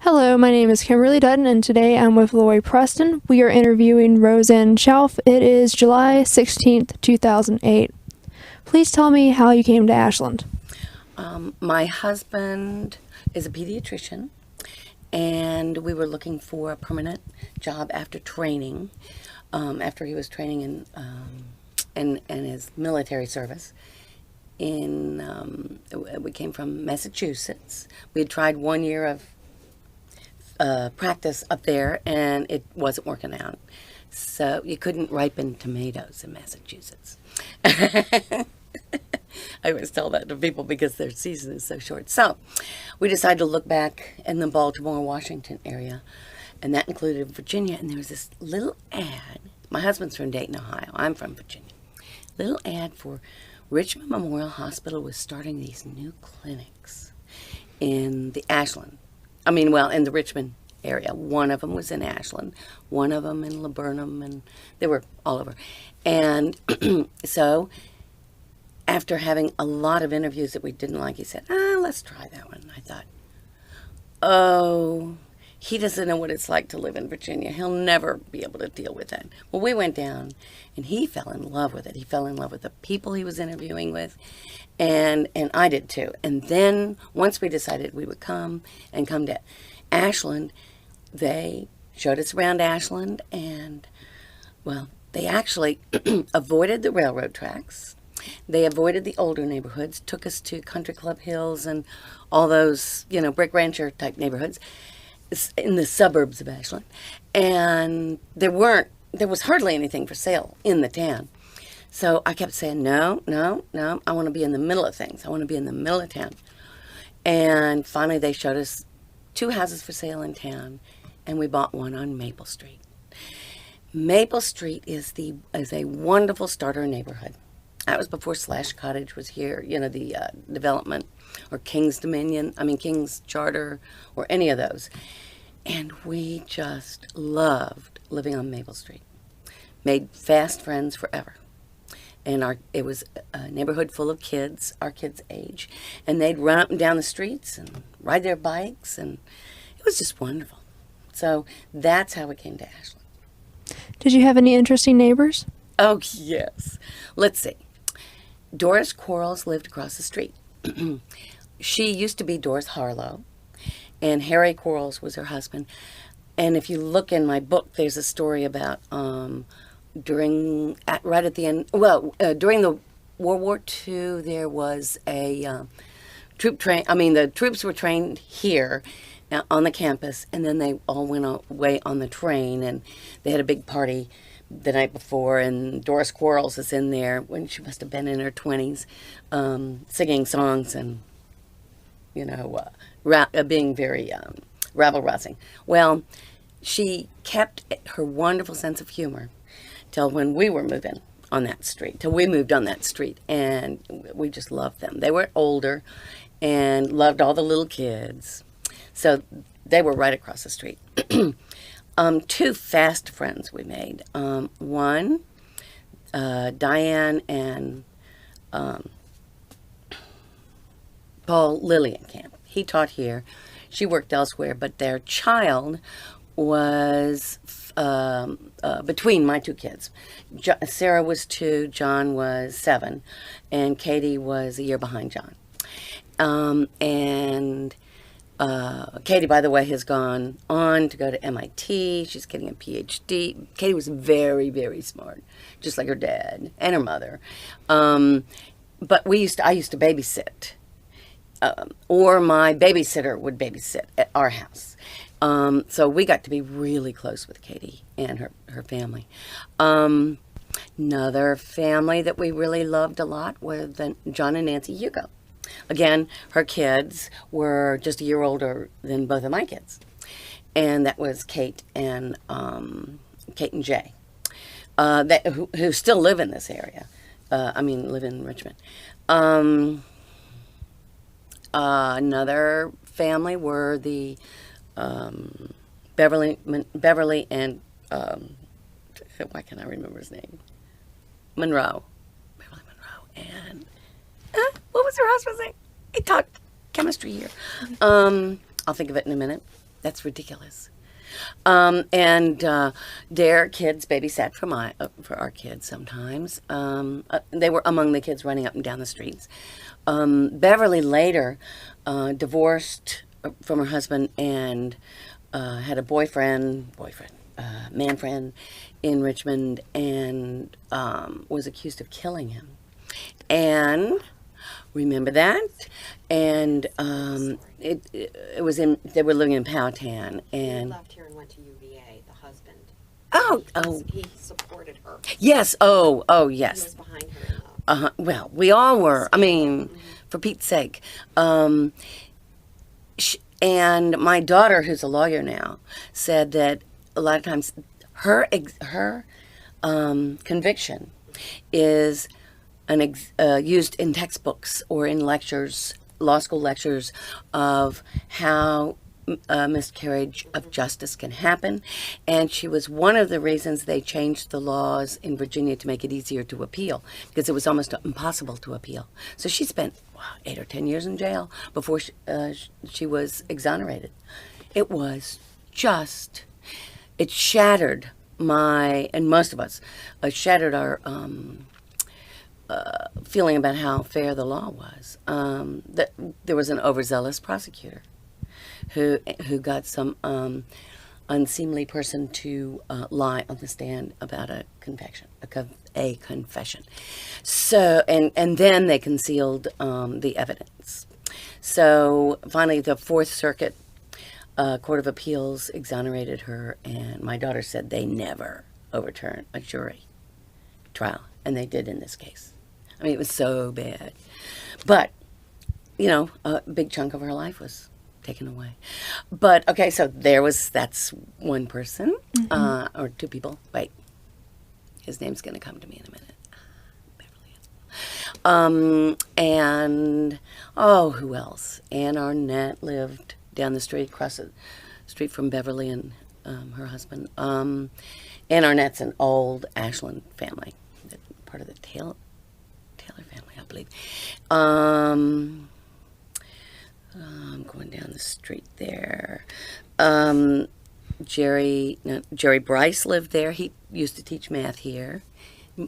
Hello, my name is Kimberly Dutton, and today I'm with Lori Preston. We are interviewing Rosanne Shalf. It is July 16th, 2008. Please tell me how you came to Ashland. My husband is a pediatrician, and we were looking for a permanent job after training, after he was training in his military service. We came from Massachusetts. We had tried 1 year of practice up there, and it wasn't working out. So you couldn't ripen tomatoes in Massachusetts. I always tell that to people because their season is so short. So we decided to look back in the Baltimore, Washington area, and that included Virginia. And there was this little ad. My husband's from Dayton, Ohio. I'm from Virginia. Little ad for Richmond Memorial Hospital was starting these new clinics in the Ashland. In the Richmond area. One of them was in Ashland, one of them in Laburnum, and they were all over. And so after having a lot of interviews that we didn't like, he said, let's try that one. I thought, oh, he doesn't know what it's like to live in Virginia. He'll never be able to deal with that. Well, we went down, and he fell in love with it. He fell in love with the people he was interviewing with, and I did too. And then once we decided we would come to Ashland, they showed us around Ashland, and, well, they actually avoided the railroad tracks. They avoided the older neighborhoods, took us to Country Club Hills and all those, brick rancher type neighborhoods in the suburbs of Ashland. And there was hardly anything for sale in the town. So I kept saying, no, I want to be in the middle of things. I want to be in the middle of town. And finally they showed us 2 houses for sale in town, and we bought one on Maple Street. Maple Street is a wonderful starter neighborhood. That was before Slash Cottage was here, the development, or King's Charter, or any of those. And we just loved living on Maple Street. Made fast friends forever. And it was a neighborhood full of kids, our kids' age. And they'd run up and down the streets and ride their bikes, and it was just wonderful. So that's how we came to Ashland. Did you have any interesting neighbors? Oh, yes. Let's see. Doris Quarles lived across the street. She used to be Doris Harlow, and Harry Quarles was her husband. And if you look in my book, there's a story about during the World War II, there was a troop train. The troops were trained here on the campus, and then they all went away on the train, and they had a big party the night before, and Doris Quarles is in there when she must have been in her 20s, singing songs and, being very rabble-rousing. Well, she kept her wonderful sense of humor till when we were moving on that street, till we moved on that street, and we just loved them. They were older and loved all the little kids, so they were right across the street. 2 fast friends we made. One, Diane and Paul Lillienkamp. He taught here. She worked elsewhere, but their child was between my 2 kids. Sarah was 2, John was 7, and Katie was a year behind John. Katie, by the way, has gone on to go to MIT. She's getting a PhD. Katie was very, very smart, just like her dad and her mother. But I used to babysit, or my babysitter would babysit at our house. So we got to be really close with Katie and her family. Another family that we really loved a lot were John and Nancy Hugo. Again, her kids were just a year older than both of my kids. And that was Kate and Jay, who still live in this area. Live in Richmond. Another family were the Beverly and, why can't I remember his name? Beverly Monroe. And what was her husband's name? He taught chemistry here. I'll think of it in a minute. That's ridiculous. And their kids babysat for our kids sometimes. They were among the kids running up and down the streets. Beverly later divorced from her husband and had a man friend in Richmond, and was accused of killing him. And remember that? And it was they were living in Powhatan, and He left here and went to UVA, the husband. oh, He supported her. yes, oh, He yes. was behind her in the Well, we all were. I mean, for Pete's sake. And my daughter, who's a lawyer now, said that a lot of times her conviction is used in textbooks or in lectures, law school lectures, of how miscarriage of justice can happen. And she was one of the reasons they changed the laws in Virginia to make it easier to appeal, because it was almost impossible to appeal. So she spent 8 or 10 years in jail before she was exonerated. It was just, it shattered and most of us, shattered our feeling about how fair the law was. That there was an overzealous prosecutor who got some unseemly person to lie on the stand about a confession. So, and then they concealed the evidence. So finally, the Fourth Circuit Court of Appeals exonerated her, and my daughter said they never overturn a jury trial, and they did in this case. I mean, it was so bad. But, a big chunk of her life was taken away. But, okay, so that's one person, or two people. Wait, his name's going to come to me in a minute. Beverly. And, who else? Ann Arnett lived down the street, across the street from Beverly and her husband. Ann Arnett's an old Ashland family, part of the Taylor family, I believe. I'm going down the street there. Jerry Bryce lived there. He used to teach math here. We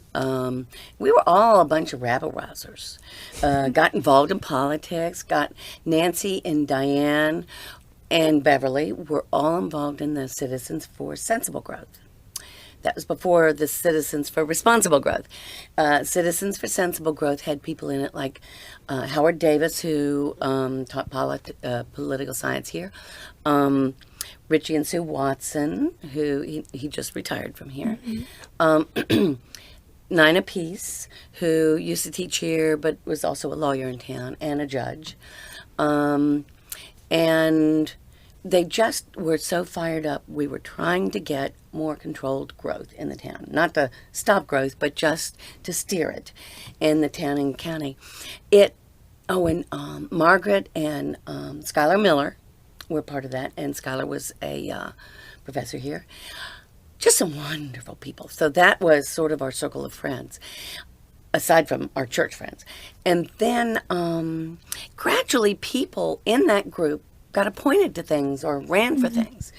were all a bunch of rabble-rousers. Got involved in politics. Nancy and Diane and Beverly were all involved in the Citizens for Sensible Growth. That was before the Citizens for Responsible Growth. Citizens for Sensible Growth had people in it like Howard Davis, who taught political science here. Richie and Sue Watson, who he just retired from here. Nina Peace, who used to teach here but was also a lawyer in town and a judge. And they just were so fired up. We were trying to get more controlled growth in the town. Not to stop growth, but just to steer it in the town and county. And Margaret and Schuyler Miller were part of that, and Schuyler was a professor here. Just some wonderful people. So that was sort of our circle of friends, aside from our church friends. And then gradually people in that group got appointed to things or ran for things.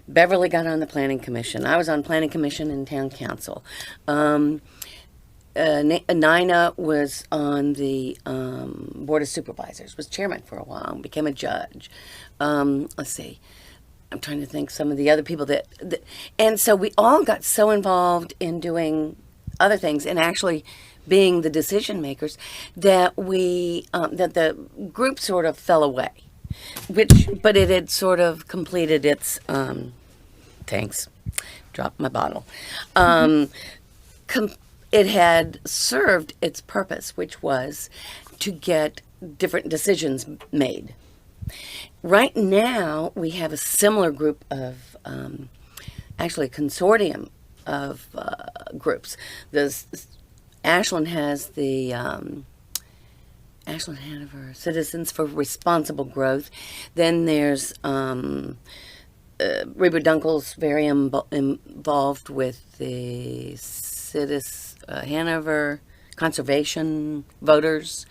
Beverly got on the planning commission. I was on planning commission and town council. Nina was on the board of supervisors, was chairman for a while, and became a judge. Let's see. I'm trying to think some of the other people and so we all got so involved in doing other things and actually being the decision makers that that the group sort of fell away. But it had sort of completed its, thanks, dropped my bottle. It had served its purpose, which was to get different decisions made. Right now, we have a similar group of, actually a consortium of groups. Ashland has the Ashland Hanover Citizens for Responsible Growth. Then there's Reba Dunkel's very involved with the Hanover Conservation Voters.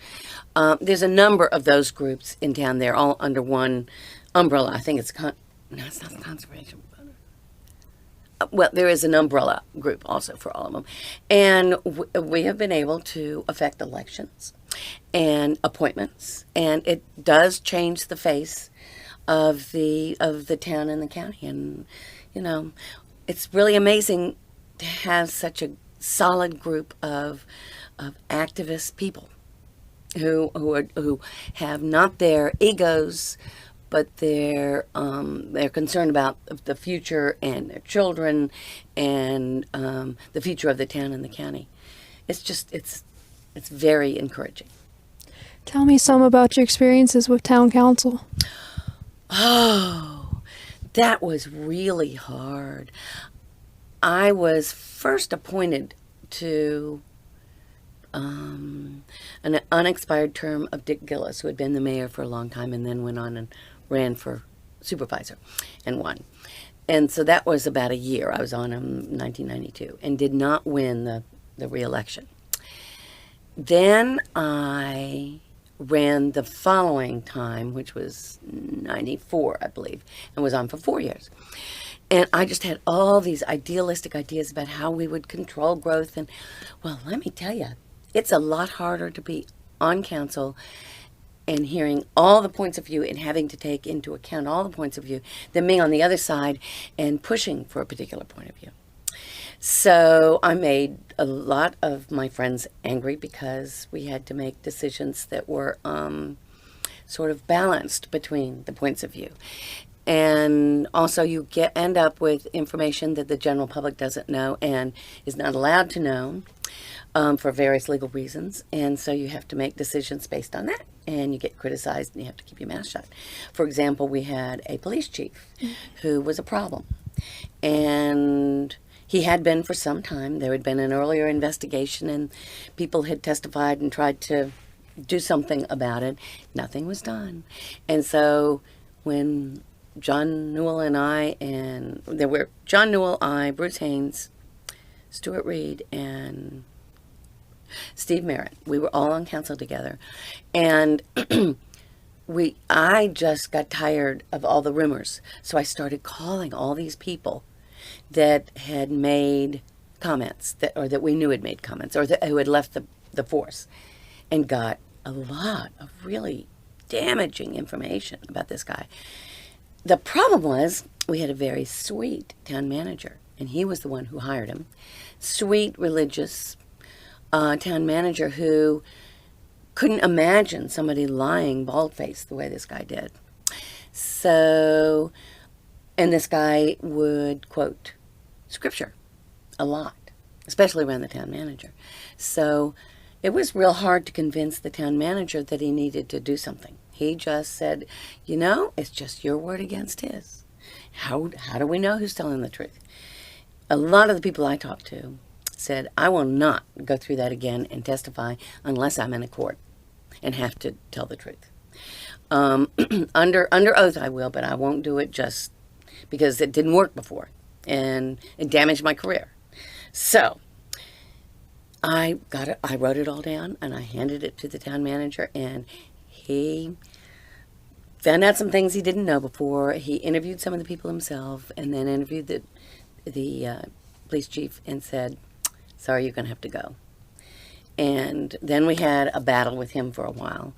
There's a number of those groups in town. They're all under one umbrella. I think it's no, it's not conservation. Well, there is an umbrella group also for all of them. And we have been able to affect elections and appointments. And it does change the face of the town and the county. And, you know, it's really amazing to have such a solid group of activist people who have not their egos, but they're concerned about the future and their children and the future of the town and the county. It's very encouraging. Tell me some about your experiences with town council. Oh, that was really hard. I was first appointed to an unexpired term of Dick Gillis, who had been the mayor for a long time and then went on and ran for supervisor and won. And so that was about a year. I was on him in 1992 and did not win the re-election. Then I ran the following time, which was 94, I believe, and was on for 4 years. And I just had all these idealistic ideas about how we would control growth. And, well, let me tell you, it's a lot harder to be on council and hearing all the points of view and having to take into account all the points of view than being on the other side and pushing for a particular point of view. So I made a lot of my friends angry because we had to make decisions that were sort of balanced between the points of view. And also you end up with information that the general public doesn't know and is not allowed to know for various legal reasons. And so you have to make decisions based on that. And you get criticized and you have to keep your mouth shut. For example, we had a police chief who was a problem. And he had been for some time. There had been an earlier investigation and people had testified and tried to do something about it. Nothing was done. And so when John Newell and I, and there were John Newell, I, Bruce Haynes, Stuart Reed, and Steve Merritt. We were all on council together. And I just got tired of all the rumors. So I started calling all these people that had made comments, that we knew had made comments, or who had left the force, and got a lot of really damaging information about this guy. The problem was we had a very sweet town manager, and he was the one who hired him. Sweet, religious town manager who couldn't imagine somebody lying bald-faced the way this guy did. So, and this guy would quote scripture a lot, especially around the town manager. So it was real hard to convince the town manager that he needed to do something. He just said, you know, it's just your word against his. How do we know who's telling the truth? A lot of the people I talked to said, I will not go through that again and testify unless I'm in a court and have to tell the truth. Under oath I will, but I won't do it just because it didn't work before and it damaged my career. So I wrote it all down and I handed it to the town manager, and he found out some things he didn't know before. He interviewed some of the people himself and then interviewed the police chief and said, sorry, you're going to have to go. And then we had a battle with him for a while.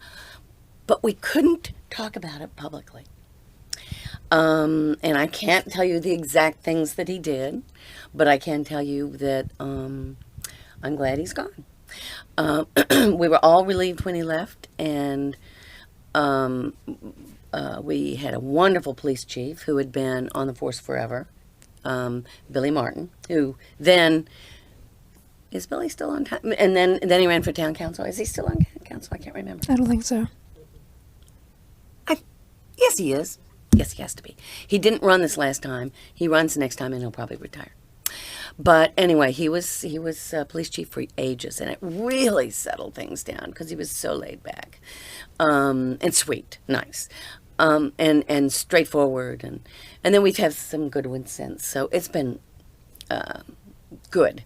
But we couldn't talk about it publicly. And I can't tell you the exact things that he did, but I can tell you that I'm glad he's gone. We were all relieved when he left, and we had a wonderful police chief who had been on the force forever, Billy Martin, who then... Is Billy still on town? And then he ran for town council. Is he still on council? I can't remember. I don't think so. Yes, he is. Yes, he has to be. He didn't run this last time. He runs next time, and he'll probably retire. But anyway, he was police chief for ages, and it really settled things down because he was so laid back, and sweet, nice, and straightforward, and then we've had some good ones since. So it's been good.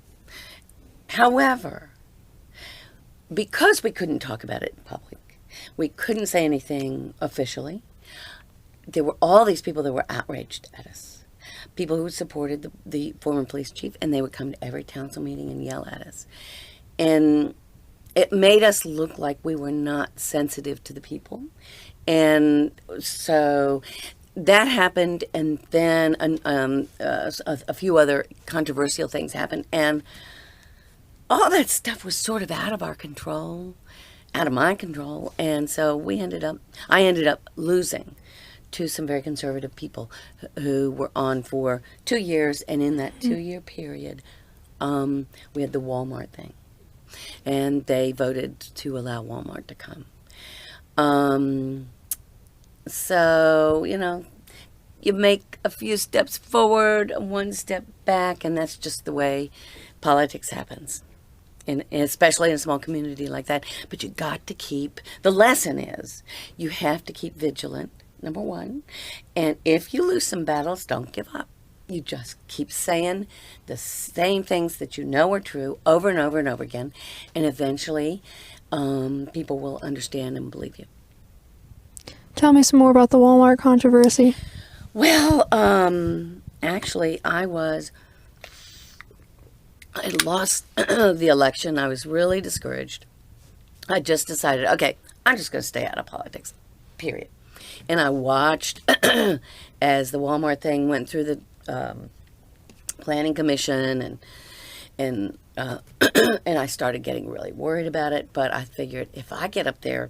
However, because we couldn't talk about it in public, we couldn't say anything officially, there were all these people that were outraged at us. People who supported the former police chief, and they would come to every council meeting and yell at us. And it made us look like we were not sensitive to the people. And so that happened, and then a few other controversial things happened. And all that stuff was sort of out of our control, out of my control. And so I ended up losing to some very conservative people who were on for 2 years, and in that 2-year period, we had the Walmart thing, and they voted to allow Walmart to come. So, you make a few steps forward, one step back, and that's just the way politics happens. And especially in a small community like that. But you got to the lesson is, you have to keep vigilant, number one. And if you lose some battles, don't give up. You just keep saying the same things that you know are true over and over and over again. And eventually, people will understand and believe you. Tell me some more about the Walmart controversy. Well, actually, I lost the election. I was really discouraged. I just decided, okay, I'm just going to stay out of politics, period. And I watched as the Walmart thing went through the planning commission, and I started getting really worried about it. But I figured if I get up there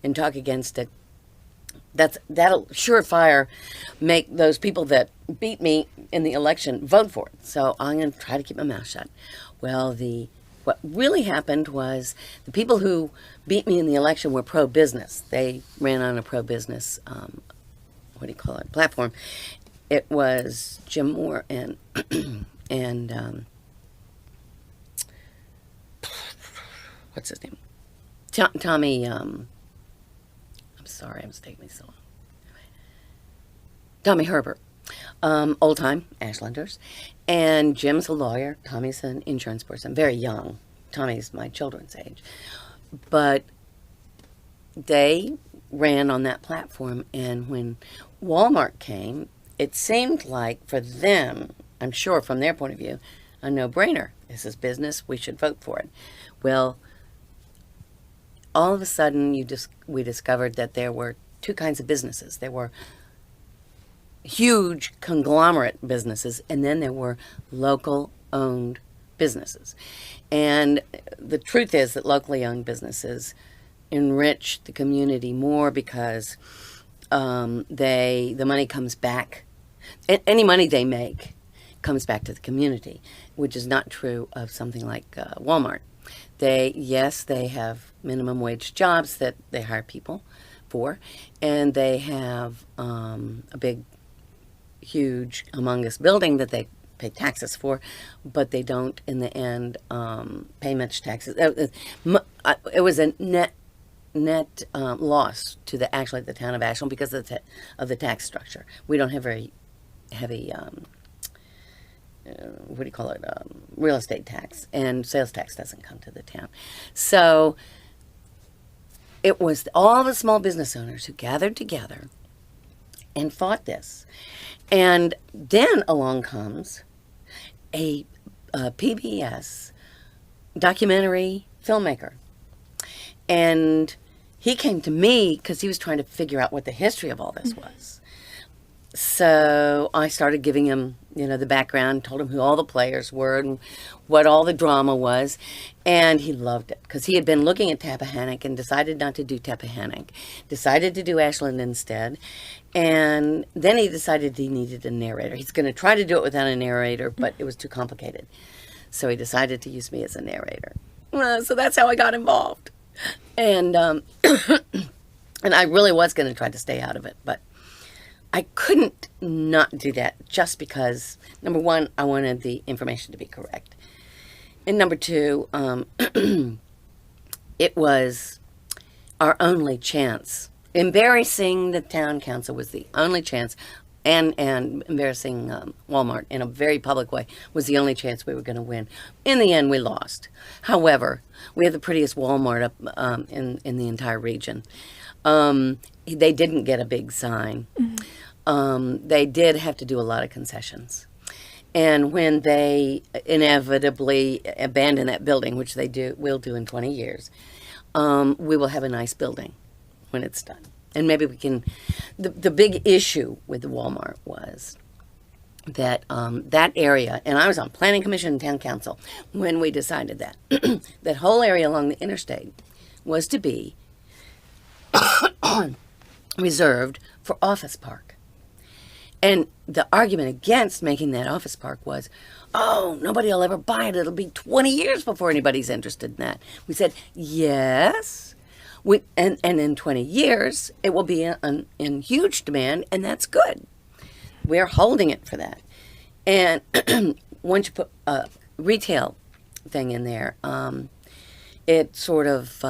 and talk against it, that'll surefire make those people that beat me in the election vote for it. So I'm going to try to keep my mouth shut. Well, what really happened was the people who beat me in the election were pro-business. They ran on a pro-business, platform. It was Jim Moore and what's his name? Tommy. I'm sorry, it's taking me so long. Tommy Herbert, old-time Ashlanders, and Jim's a lawyer. Tommy's an insurance person, very young. Tommy's my children's age. But they ran on that platform, and when Walmart came, it seemed like for them, I'm sure from their point of view, a no-brainer. This is business, we should vote for it. Well, all of a sudden, we discovered that there were two kinds of businesses. There were huge conglomerate businesses, and then there were local-owned businesses. And the truth is that locally owned businesses enrich the community more because the money comes back. Any money they make comes back to the community, which is not true of something like Walmart. They have minimum wage jobs that they hire people for, and they have a big, huge, humongous building that they pay taxes for, but they don't, in the end, pay much taxes. It was a net loss to the town of Ashland because of the tax structure. We don't have very heavy real estate tax, and sales tax doesn't come to the town. So it was all the small business owners who gathered together and fought this. And then along comes a PBS documentary filmmaker. And he came to me because he was trying to figure out what the history of all this was. So I started giving him, the background, told him who all the players were and what all the drama was. And he loved it because he had been looking at Tappahannock and decided not to do Tappahannock, decided to do Ashland instead. And then he decided he needed a narrator. He's going to try to do it without a narrator, but it was too complicated. So he decided to use me as a narrator. So that's how I got involved. And and I really was going to try to stay out of it, but I couldn't not do that just because, number one, I wanted the information to be correct. And number two, it was our only chance. Embarrassing the town council was the only chance, and embarrassing Walmart in a very public way was the only chance we were going to win. In the end, we lost. However, we have the prettiest Walmart up in the entire region. They didn't get a big sign. They did have to do a lot of concessions. And when they inevitably abandon that building, which will do in 20 years, we will have a nice building when it's done. And maybe we can. The big issue with the Walmart was that that area, and I was on Planning Commission and Town Council when we decided that that whole area along the interstate was to be reserved for office park. And the argument against making that office park was, oh, nobody will ever buy it. It'll be 20 years before anybody's interested in that. We said, yes. And in 20 years, it will be in huge demand, and that's good. We're holding it for that. And once you put a retail thing in there, it sort of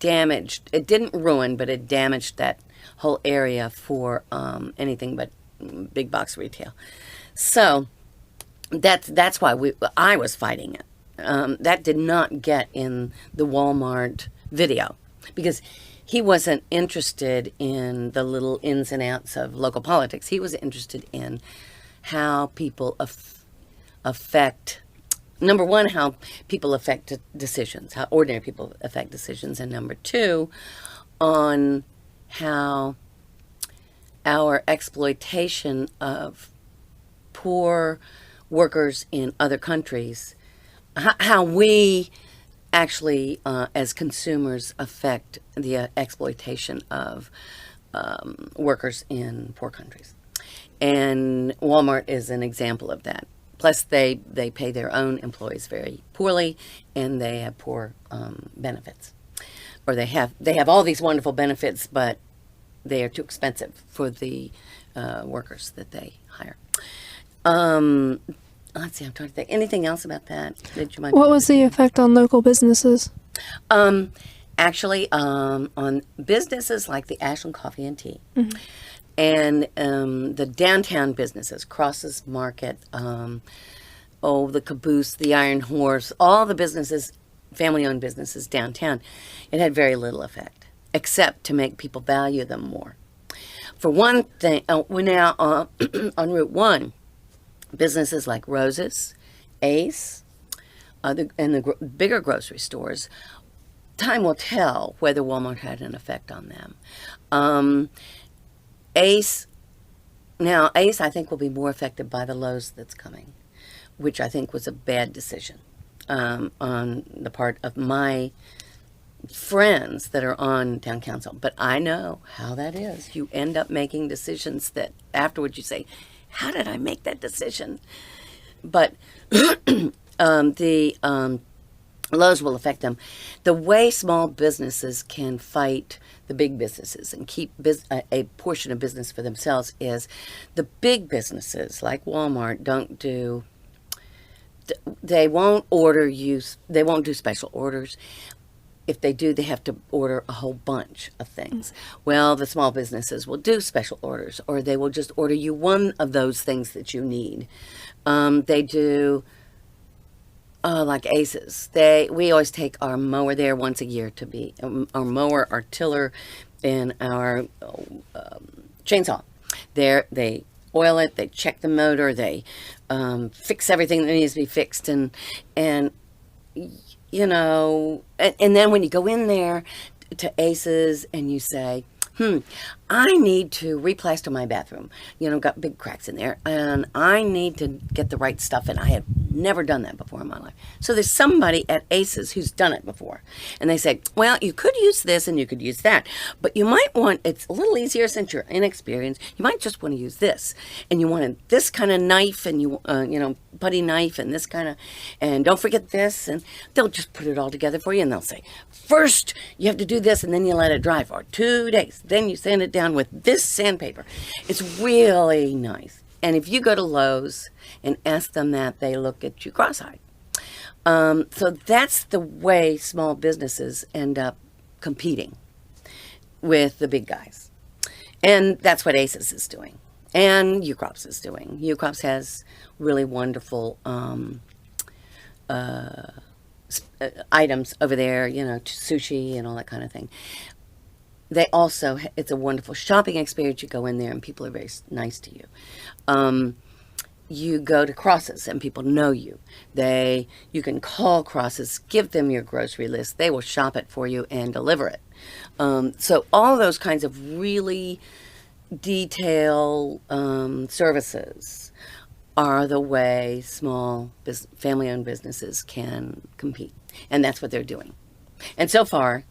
damaged. It didn't ruin, but it damaged that whole area for anything but big box retail. So that's why I was fighting it. That did not get in the Walmart video because he wasn't interested in the little ins and outs of local politics. He was interested in how people affect, number one, how people affect decisions, how ordinary people affect decisions, and number two, on how our exploitation of poor workers in other countries, how we actually, as consumers, affect the exploitation of workers in poor countries. And Walmart is an example of that. Plus, they pay their own employees very poorly, and they have poor benefits. Or they have all these wonderful benefits, but they are too expensive for the workers that they hire. Let's see, I'm trying to think. Anything else about that? What was the effect on local businesses? Actually, on businesses like the Ashland Coffee and Tea, and the downtown businesses, Cross's Market, the Caboose, the Iron Horse, all the businesses, family-owned businesses downtown, it had very little effect, except to make people value them more. For one thing, we're now on Route 1, businesses like Rose's, Ace, and the bigger grocery stores, time will tell whether Walmart had an effect on them. Ace, I think, will be more affected by the Lowe's that's coming, which I think was a bad decision on the part of my friends that are on town council. But I know how that is. You end up making decisions that afterwards you say, how did I make that decision? But the Lowe's will affect them. The way small businesses can fight the big businesses and keep a portion of business for themselves is the big businesses like Walmart they won't do special orders. If they do, they have to order a whole bunch of things. Well, the small businesses will do special orders, or they will just order you one of those things that you need. They do, like Aces. We always take our mower there once a year to be, our mower, our tiller, and our chainsaw. They oil it, they check the motor, they fix everything that needs to be fixed, and you know, and then when you go in there to Aces and you say, I need to replaster my bathroom. Got big cracks in there, and I need to get the right stuff in. I have never done that before in my life. So there's somebody at Aces who's done it before. And they say, well, you could use this and you could use that, but you might want, it's a little easier since you're inexperienced, you might just want to use this. And you wanted this kind of knife, and putty knife, and this kind of, and don't forget this, and they'll just put it all together for you, and they'll say, first you have to do this, and then you let it dry for 2 days. Then you sand it down with this sandpaper. It's really nice. And if you go to Lowe's and ask them that, they look at you cross-eyed. So that's the way small businesses end up competing with the big guys. And that's what Aces is doing. And Ucrops is doing. Ucrops has really wonderful items over there, sushi and all that kind of thing. they also, it's a wonderful shopping experience. You go in there and people are very nice to you. You go to Crosses and people know you. You can call Crosses, give them your grocery list. They will shop it for you and deliver it. So all those kinds of really detailed services are the way small family-owned businesses can compete, and that's what they're doing. And so far,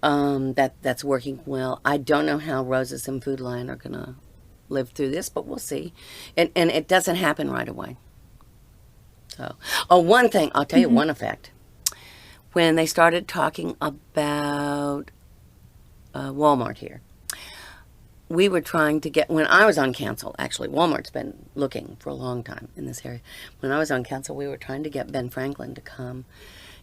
that's working well. I don't know how Roses and Food Lion are gonna live through this, but we'll see. And it doesn't happen right away. So, one thing, I'll tell you one effect. When they started talking about Walmart here, we were trying to get, when I was on council, actually, Walmart's been looking for a long time in this area. When I was on council, we were trying to get Ben Franklin to come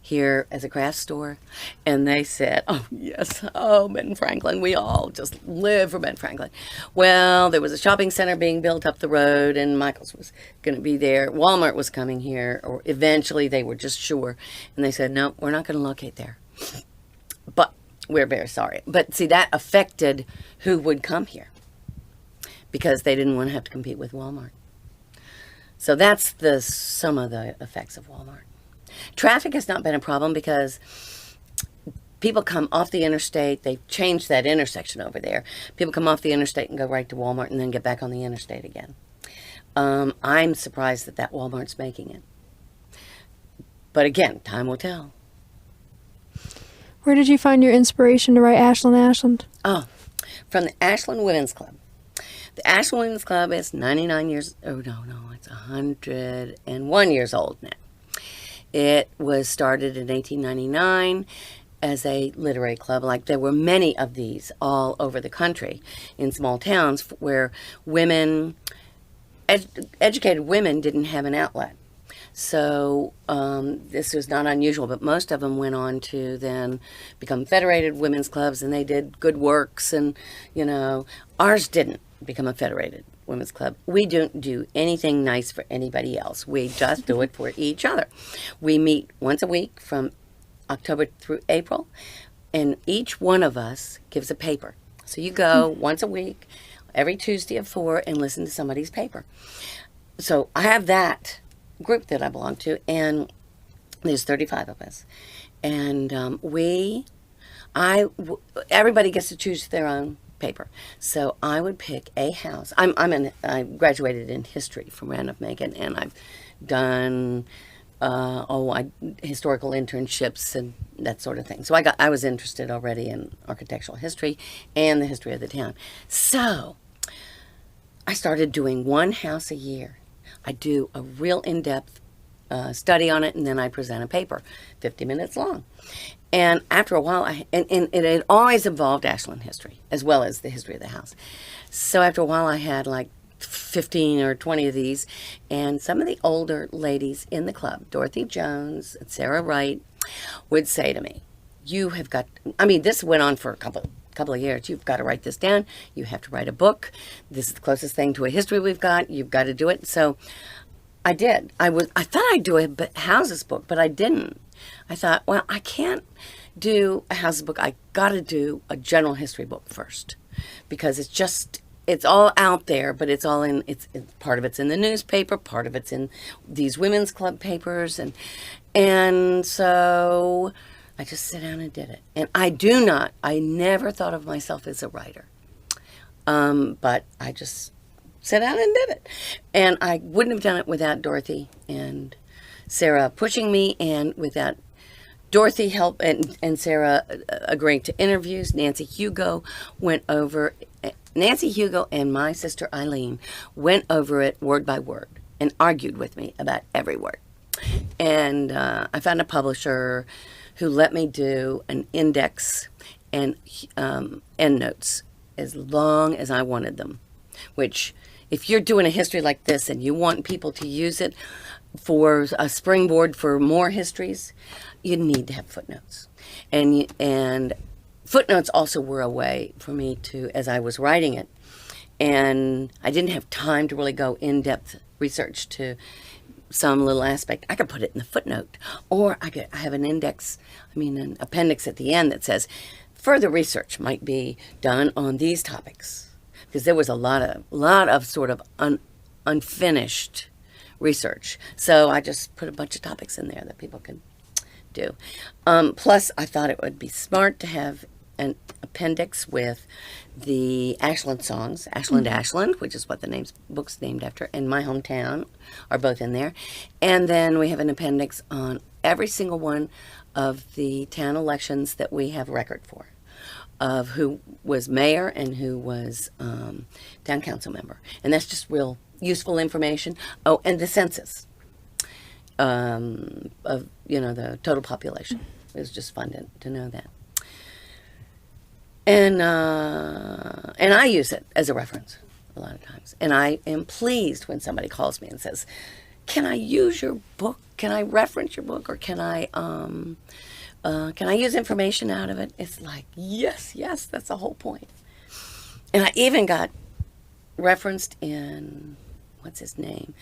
here as a craft store, and they said, oh yes, oh, Ben Franklin, we all just live for Ben Franklin. Well, there was a shopping center being built up the road, and Michael's was going to be there. Walmart was coming here, or eventually they were just sure, and they said, no, we're not going to locate there. But we're very sorry. But see, that affected who would come here, because they didn't want to have to compete with Walmart. So that's some of the effects of Walmart. Traffic has not been a problem because people come off the interstate. They've changed that intersection over there. People come off the interstate and go right to Walmart and then get back on the interstate again. I'm surprised that Walmart's making it. But again, time will tell. Where did you find your inspiration to write Ashland Ashland? Oh, from the Ashland Women's Club. The Ashland Women's Club is 99 years, it's 101 years old now. It was started in 1899 as a literary club. Like, there were many of these all over the country in small towns where women, educated women, didn't have an outlet. So this was not unusual, but most of them went on to then become federated women's clubs, and they did good works, and, ours didn't become a federated women's club. We don't do anything nice for anybody else. We just do it for each other. We meet once a week from October through April, and each one of us gives a paper. So you go once a week, every Tuesday at 4, and listen to somebody's paper. So I have that group that I belong to, and there's 35 of us. And everybody gets to choose their own paper. So I would pick a house. I graduated in history from Randolph Macon, and I've done historical internships and that sort of thing. So I was interested already in architectural history and the history of the town. So I started doing one house a year. I do a real in-depth study on it, and then I present a paper, 50 minutes long. And after a while, and it had always involved Ashland history, as well as the history of the house. So after a while, I had like 15 or 20 of these, and some of the older ladies in the club, Dorothy Jones and Sarah Wright, would say to me, this went on for a couple of years. You've got to write this down. You have to write a book. This is the closest thing to a history we've got. You've got to do it. So I did. I thought I'd do a houses book, but I didn't. I thought, well, I can't do a houses book. I got to do a general history book first, because it's all out there, but it's all it's part of it's in the newspaper, part of it's in these women's club papers, and so I just sat down and did it. And I never thought of myself as a writer, but I just sat down and did it. And I wouldn't have done it without Dorothy and Sarah pushing me, and without Dorothy help and Sarah agreeing to interviews. Nancy Hugo and my sister Eileen went over it word by word and argued with me about every word. And I found a publisher who let me do an index and endnotes as long as I wanted them, which, if you're doing a history like this and you want people to use it for a springboard for more histories, you need to have footnotes. And footnotes also were a way for me to, as I was writing it, and I didn't have time to really go in-depth research some little aspect, I could put it in the footnote, or I have an appendix at the end that says further research might be done on these topics, because there was a lot of sort of unfinished research. So I just put a bunch of topics in there that people could do. Plus, I thought it would be smart to have an appendix with the Ashland songs, Ashland, which is what the book's named after, and My Hometown are both in there. And then we have an appendix on every single one of the town elections that we have record for, of who was mayor and who was town council member. And that's just real useful information. Oh, and the census of, the total population. It was just fun to know that. And I use it as a reference a lot of times. And I am pleased when somebody calls me and says, "Can I use your book? Can I reference your book? Or can I use information out of it?" It's like, yes, that's the whole point. And I even got referenced in, what's his name?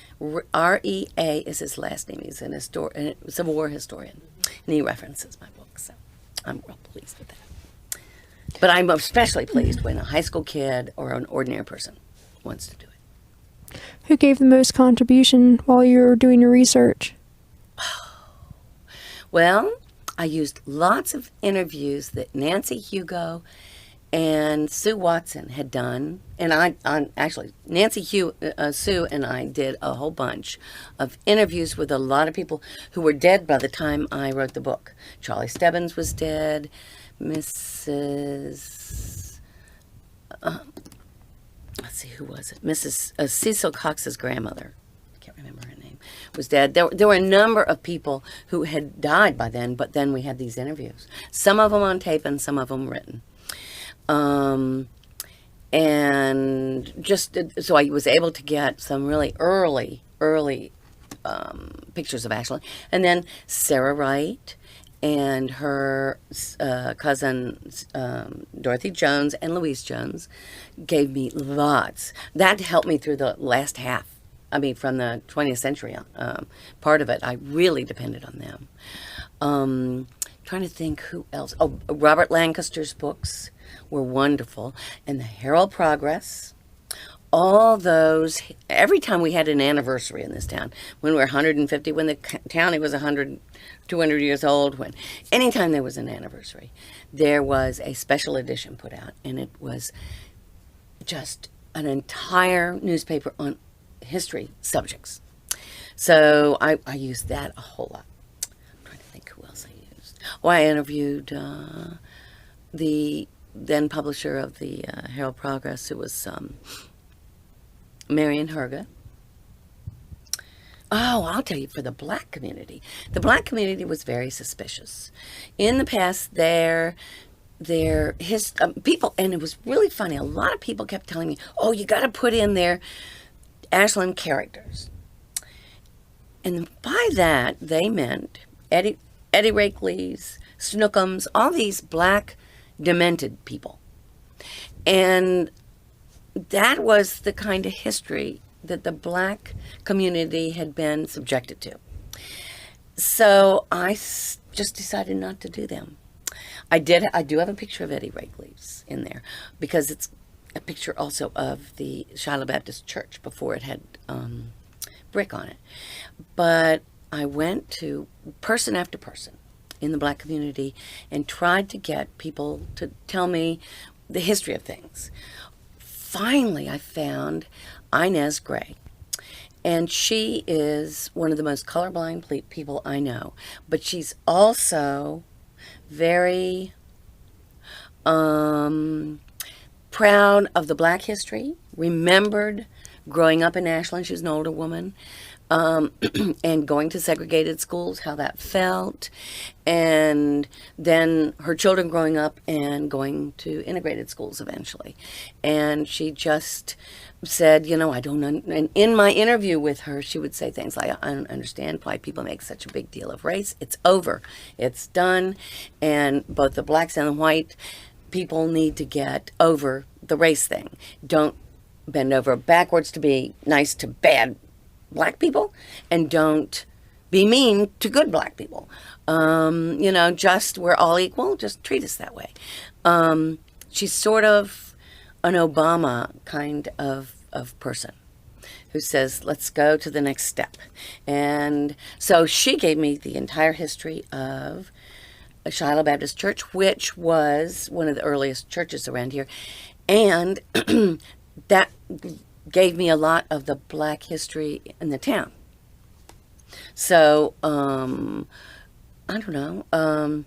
R.E.A. is his last name. He's a Civil War historian. And he references my book. So I'm real pleased with that. But I'm especially pleased when a high school kid or an ordinary person wants to do it. Who gave the most contribution while you were doing your research? Well, I used lots of interviews that Nancy Hugo and Sue Watson had done. And Sue and I did a whole bunch of interviews with a lot of people who were dead by the time I wrote the book. Charlie Stebbins was dead. Mrs. Let's see, who was it? Mrs. Cecil Cox's grandmother, I can't remember her name, was dead. There were a number of people who had died by then, but then we had these interviews. Some of them on tape and some of them written. And just so I was able to get some really early pictures of Ashland. And then Sarah Wright and her cousins, Dorothy Jones and Louise Jones, gave me lots. That helped me through the last half. I mean, from the 20th century part of it, I really depended on them. Trying to think who else. Oh, Robert Lancaster's books were wonderful. And the Herald Progress. All those, every time we had an anniversary in this town, when we were 150, when the county was 100, 200 years old, anytime there was an anniversary, there was a special edition put out, and it was just an entire newspaper on history subjects. So I used that a whole lot. I'm trying to think who else I used. Oh, I interviewed the then publisher of the Herald Progress, who was Marion Herga. Oh, I'll tell you, for the black community. The black community was very suspicious. In the past, people, and it was really funny, a lot of people kept telling me, "Oh, you got to put in their Ashland characters." And by that, they meant Eddie Rakely's, Snookums, all these black demented people. And that was the kind of history that the black community had been subjected to. So I just decided not to do them. I do have a picture of Eddie Rakely's in there, because it's a picture also of the Shiloh Baptist Church before it had brick on it. But I went to person after person in the black community and tried to get people to tell me the history of things. Finally, I found Inez Gray, and she is one of the most colorblind people I know, but she's also very proud of the black history, remembered growing up in Ashland. She was an older woman, and going to segregated schools, how that felt, and then her children growing up and going to integrated schools eventually. And she just said, I don't and in my interview with her, she would say things like, "I don't understand why people make such a big deal of race. It's over. It's done. And both the blacks and the white people need to get over the race thing. Don't bend over backwards to be nice to bad black people, and don't be mean to good black people. Just we're all equal, just treat us that way. She's sort of an Obama kind of person who says, let's go to the next step. And so she gave me the entire history of Shiloh Baptist Church, which was one of the earliest churches around here. And that gave me a lot of the black history in the town. So, I don't know.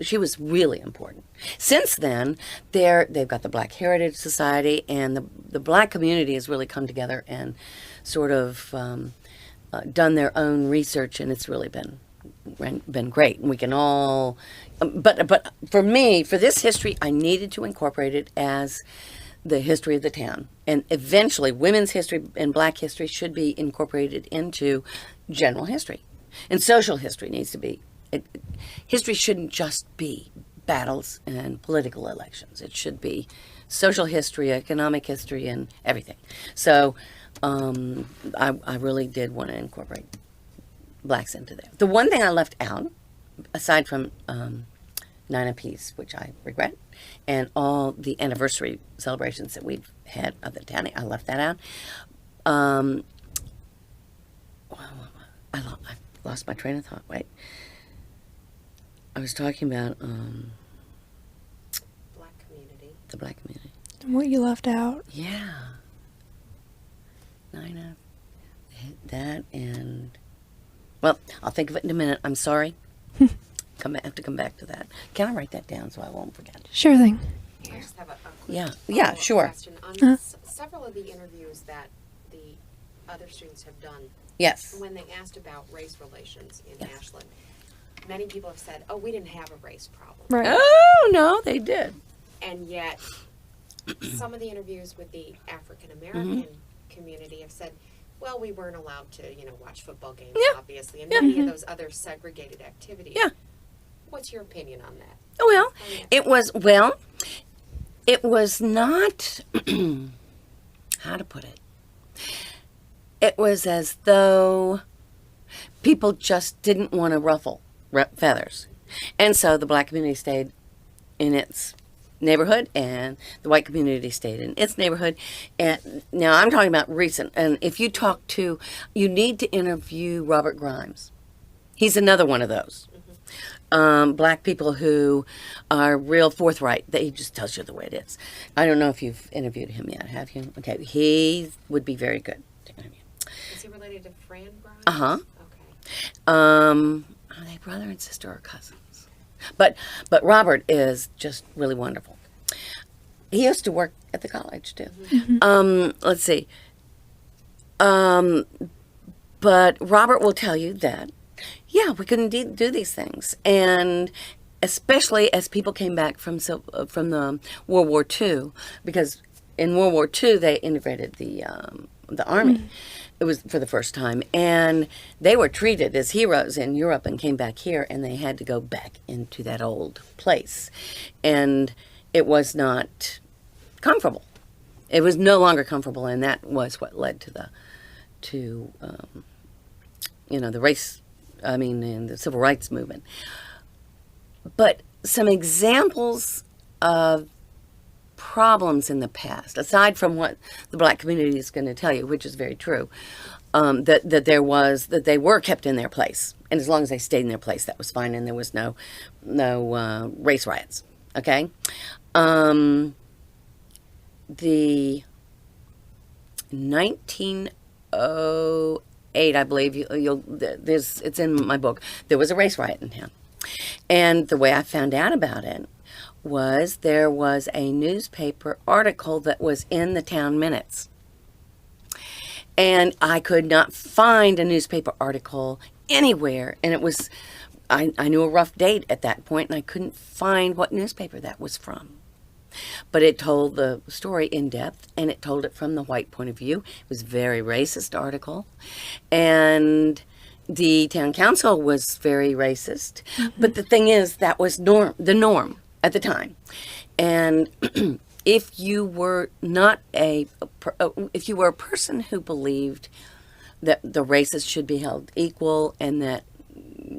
She was really important. Since then, they've got the Black Heritage Society, and the black community has really come together and sort of done their own research, and it's really been great. We can all, but for me, for this history, I needed to incorporate it as the history of the town, and eventually, women's history and black history should be incorporated into general history, and social history needs to be. History shouldn't just be battles and political elections. It should be social history, economic history, and everything. So I really did want to incorporate blacks into there. The one thing I left out, aside from Nine Apiece, which I regret, and all the anniversary celebrations that we've had of the town, I left that out. I lost my train of thought. Wait. I was talking about Black community. the black community. And what you left out. Yeah. Nina, that, and well, I'll think of it in a minute. I'm sorry. Have to come back to that. Can I write that down so I won't forget? Sure thing. I just have a quick Yeah, follow-up sure. question. On several of the interviews that the other students have done, Yes. when they asked about race relations in Yes. Ashland, many people have said, oh, we didn't have a race problem. Right. Oh no, they did. And yet, some of the interviews with the African American Mm-hmm. community have said, well, we weren't allowed to, watch football games, Yeah. obviously, and Yeah. many of those other segregated activities. Yeah. What's your opinion on that? Well, it was not. How to put it? It was as though people just didn't want to ruffle feathers, and so the black community stayed in its neighborhood, and the white community stayed in its neighborhood. And now I'm talking about recent. And if you you need to interview Robert Grimes. He's another one of those. Black people who are real forthright. He just tells you the way it is. I don't know if you've interviewed him yet, have you? Okay, he would be very good to interview. Is he related to Fran Grimes? Uh-huh. Okay. Are they brother and sister or cousins? But Robert is just really wonderful. He used to work at the college too. Let's see. But Robert will tell you that, yeah, we couldn't do these things, and especially as people came back from the World War II, because in World War II they integrated the army. It was for the first time, and they were treated as heroes in Europe and came back here, and they had to go back into that old place, and it was not comfortable. It was no longer comfortable, and that was what led to the race. And the civil rights movement. But some examples of problems in the past, aside from what the black community is going to tell you, which is very true, that they were kept in their place, and as long as they stayed in their place, that was fine, and there was no race riots. Okay, the 1908, I believe it's in my book. There was a race riot in town, and the way I found out about it was there was a newspaper article that was in the town minutes, and I could not find a newspaper article anywhere, and it was I knew a rough date at that point, and I couldn't find what newspaper that was from. But it told the story in depth, and it told it from the white point of view. It was a very racist article, and the town council was very racist. But the thing is, that was the norm at the time. And if you were a person who believed that the races should be held equal, and that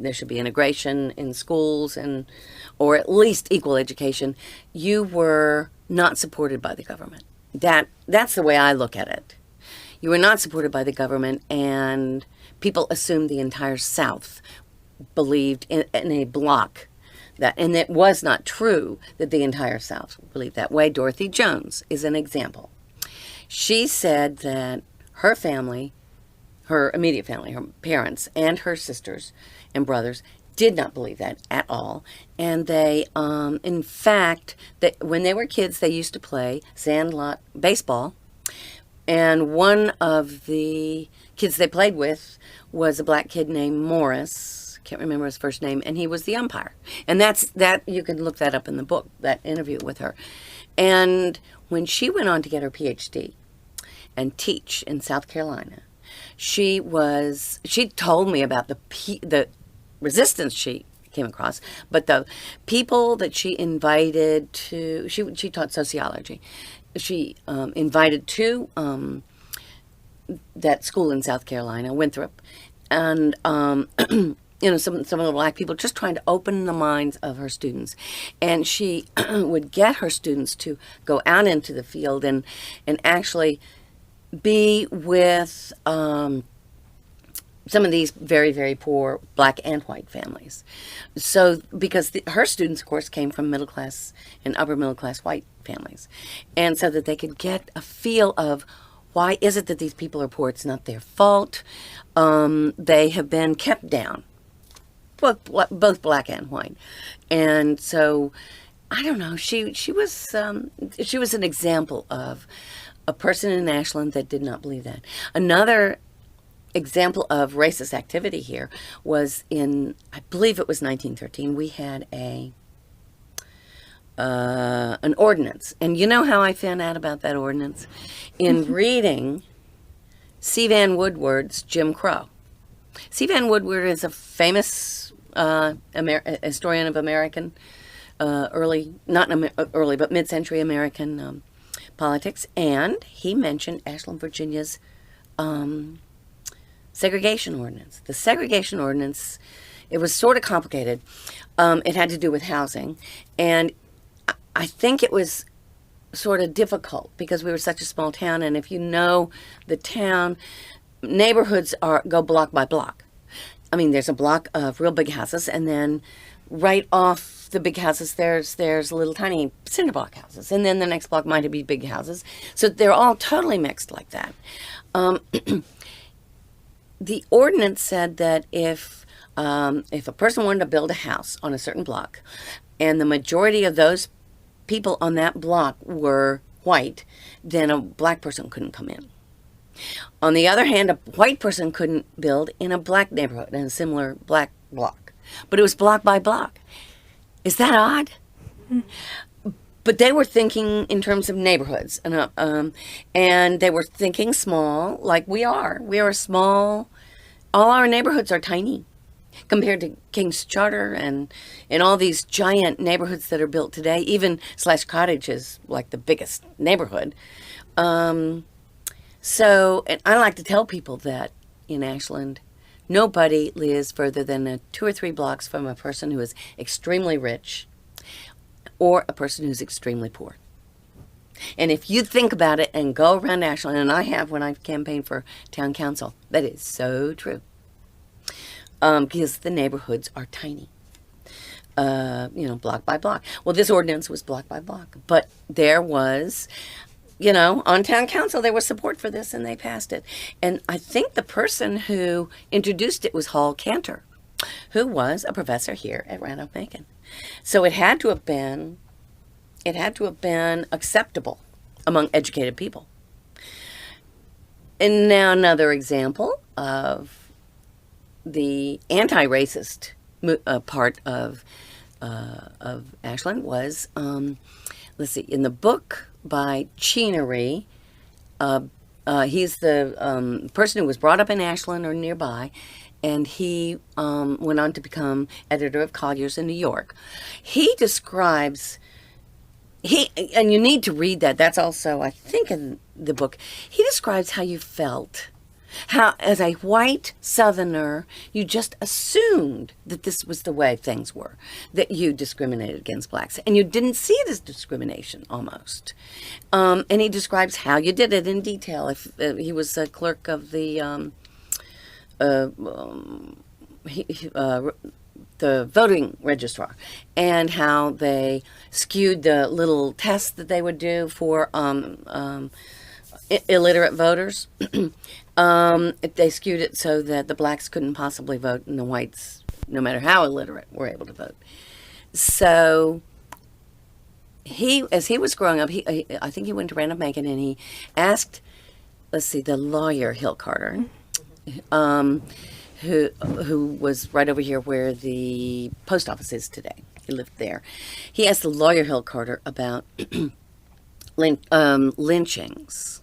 there should be integration in schools or at least equal education, you were not supported by the government. That's the way I look at it. You were not supported by the government, and people assumed the entire South believed in a block that, and it was not true that the entire South believed that way. Dorothy Jones is an example. She said that her family, her immediate family, her parents and her sisters and brothers did not believe that at all. And they, in fact, when they were kids, they used to play sandlot baseball. And one of the kids they played with was a black kid named Morris. Can't remember his first name. And he was the umpire. And that you can look that up in the book, that interview with her. And when she went on to get her PhD and teach in South Carolina, she told me about the resistance she came across, but the people that she invited to, she taught sociology. She invited to that school in South Carolina, Winthrop, and some of the black people, just trying to open the minds of her students. And she would get her students to go out into the field and actually be with some of these very, very poor black and white families. So, because her students, of course, came from middle class and upper middle class white families. And so that they could get a feel of, why is it that these people are poor? It's not their fault. They have been kept down, both black and white. And so, I don't know, she was an example of a person in Ashland that did not believe that. Another example of racist activity here was in, I believe it was 1913, we had an ordinance. And you know how I found out about that ordinance? In reading C. Van Woodward's Jim Crow. C. Van Woodward is a famous historian of American, but mid-century American politics, and he mentioned Ashland, Virginia's segregation ordinance. The segregation ordinance, it was sort of complicated. It had to do with housing, and I think it was sort of difficult because we were such a small town, and if you know the town, neighborhoods go block by block. I mean, there's a block of real big houses, and then right off the big houses, there's little tiny cinder block houses, and then the next block might be big houses. So they're all totally mixed like that. The ordinance said that if a person wanted to build a house on a certain block, and the majority of those people on that block were white, then a black person couldn't come in. On the other hand, a white person couldn't build in a black neighborhood, in a similar black block. But it was block by block. Is that odd? But they were thinking in terms of neighborhoods, and they were thinking small, like we are. We are small. All our neighborhoods are tiny compared to King's Charter and all these giant neighborhoods that are built today. Even Slash Cottage is like the biggest neighborhood. So, and I like to tell people that in Ashland, nobody lives further than 2 or 3 blocks from a person who is extremely rich or a person who's extremely poor. And if you think about it and go around Ashland, and I have when I've campaigned for town council, that is so true. Because the neighborhoods are tiny, block by block. Well, this ordinance was block by block, but there was, on town council, there was support for this, and they passed it. And I think the person who introduced it was Hall Cantor, who was a professor here at Randolph-Macon. So it had to have been acceptable among educated people. And now another example of the anti-racist part of Ashland was, let's see, in the book by Cheenery, he's the person who was brought up in Ashland or nearby, and he went on to become editor of Collier's in New York. He describes, and you need to read that, that's also, I think, in the book. He describes how you felt How, as a white Southerner, you just assumed that this was the way things were, that you discriminated against blacks, and you didn't see it as discrimination almost. And he describes how you did it in detail. If he was a clerk of the voting registrar, and how they skewed the little tests that they would do for illiterate voters. They skewed it so that the blacks couldn't possibly vote and the whites, no matter how illiterate, were able to vote. So as he was growing up, I think he went to Randolph Macon, and he asked, the lawyer Hill Carter, who was right over here where the post office is today. He lived there. He asked the lawyer Hill Carter about lynchings.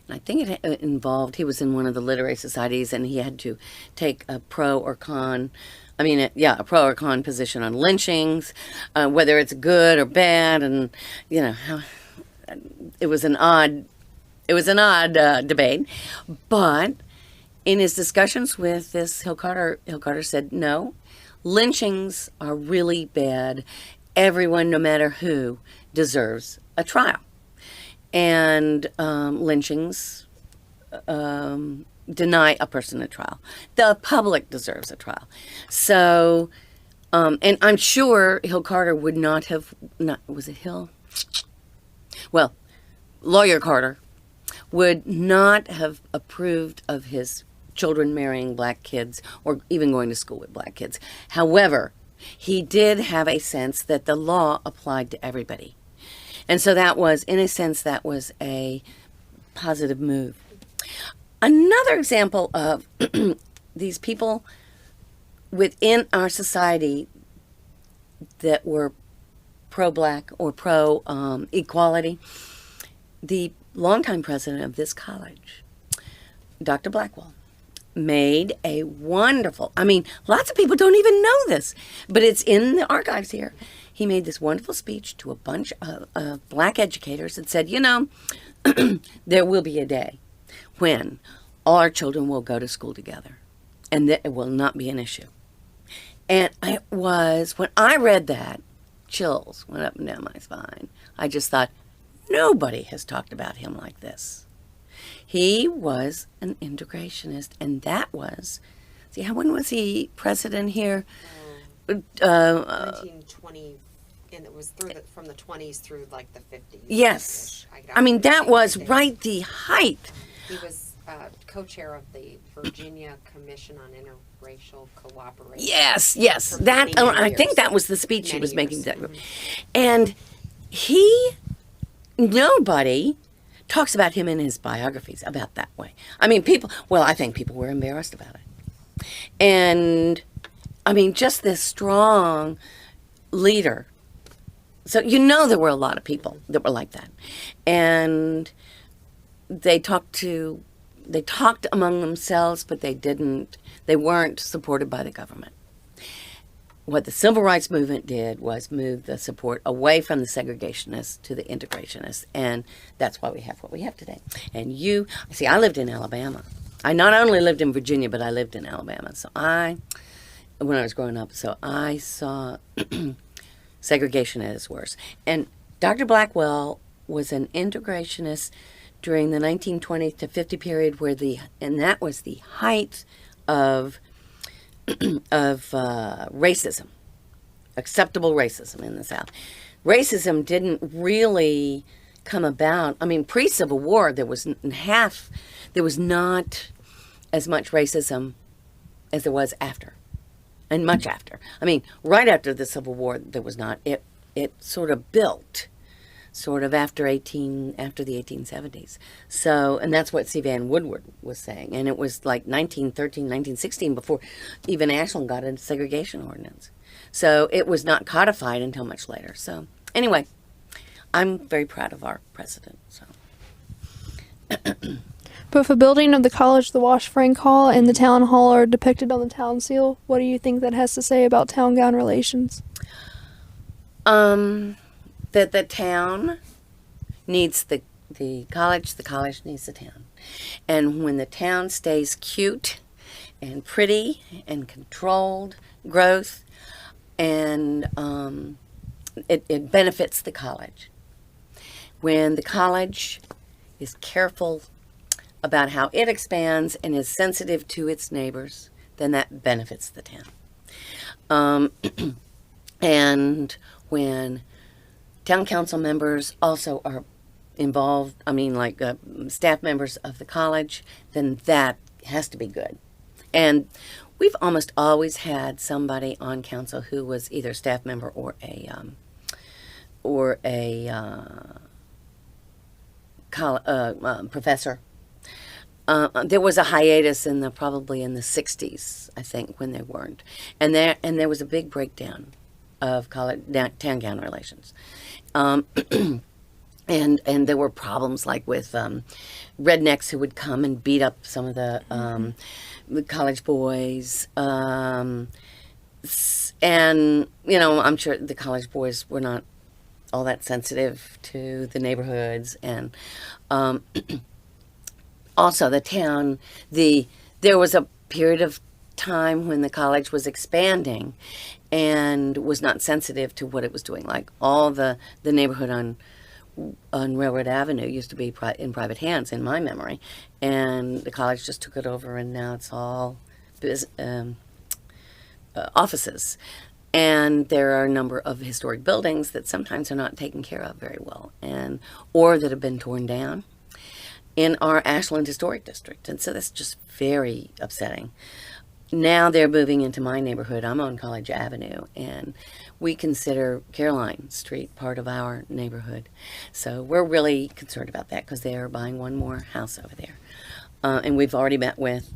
And I think it involved, he was in one of the literary societies, and he had to take a pro or con position on lynchings, whether it's good or bad, and how it was an odd debate. But in his discussions with this Hill Carter said, no, lynchings are really bad. Everyone, no matter who, deserves a trial. And lynchings deny a person a trial. The public deserves a trial. So, and I'm sure Hill Carter would not have, was it Hill? Well, lawyer Carter would not have approved of his children marrying black kids or even going to school with black kids. However, he did have a sense that the law applied to everybody. And so that was, in a sense, that was a positive move. Another example of these people within our society that were pro-black or pro-equality, the longtime president of this college, Dr. Blackwell, made a wonderful, lots of people don't even know this, but it's in the archives here. He made this wonderful speech to a bunch of black educators and said, there will be a day when all our children will go to school together, and that it will not be an issue. And when I read that, chills went up and down my spine. I just thought, nobody has talked about him like this. He was an integrationist, and that was, when was he president here? 1920, and it was from the 20s through like the 50s. Yes. That was right the height. He was co-chair of the Virginia Commission on Interracial Cooperation. Yes. I think that was the speech he was making. Mm-hmm. And nobody talks about him in his biographies about that way. I think people were embarrassed about it. And just this strong leader. So there were a lot of people that were like that. And they talked among themselves, but they weren't supported by the government. What the civil rights movement did was move the support away from the segregationists to the integrationists, and that's why we have what we have today. And I lived in Alabama. I not only lived in Virginia, but I lived in Alabama. So when I was growing up, I saw segregation at its worst. And Dr. Blackwell was an integrationist during the 1920 to 50 period, and that was the height of racism, acceptable racism in the South. Racism didn't really come about. Pre-Civil War, there was not as much racism as there was after, and much after. Right after the Civil War, there was not. It sort of built, after the 1870s. So, and that's what C. Vann Woodward was saying. And it was like 1913, 1916 before even Ashland got a segregation ordinance. So it was not codified until much later. So anyway, I'm very proud of our president. So. Both the building of the college, the Wash Frank Hall, and the town hall are depicted on the town seal. What do you think that has to say about town-gown relations? That the town needs the the college needs the town. And when the town stays cute and pretty and controlled growth, and it benefits the college. When the college is careful about how it expands and is sensitive to its neighbors, then that benefits the town. And when town council members also are involved, staff members of the college, then that has to be good. And we've almost always had somebody on council who was either a staff member or a professor. There was a hiatus probably in the 60s, I think, when they weren't, and there was a big breakdown of town-gown relations, and there were problems like with rednecks who would come and beat up some of the college boys, and I'm sure the college boys were not all that sensitive to the neighborhoods, and also the town. There was a period of time when the college was expanding and was not sensitive to what it was doing. Like all the neighborhood on Railroad Avenue used to be in private hands, in my memory, and the college just took it over, and now it's all offices. And there are a number of historic buildings that sometimes are not taken care of very well, or that have been torn down in our Ashland Historic District. And so that's just very upsetting. Now they're moving into my neighborhood. I'm on College Avenue, and we consider Caroline Street part of our neighborhood. So we're really concerned about that because they are buying one more house over there. And we've already met with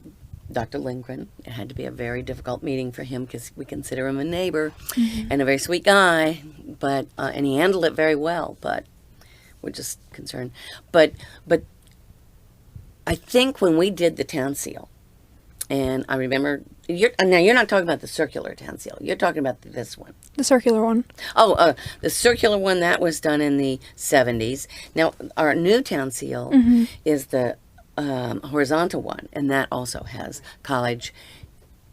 Dr. Lindgren. It had to be a very difficult meeting for him because we consider him a neighbor and a very sweet guy, but and he handled it very well, but we're just concerned. But I think when we did the town seal, and I remember, now you're not talking about the circular town seal. You're talking about this one. The circular one. Oh, the circular one, that was done in the 70s. Now, our new town seal is the horizontal one, and that also has college,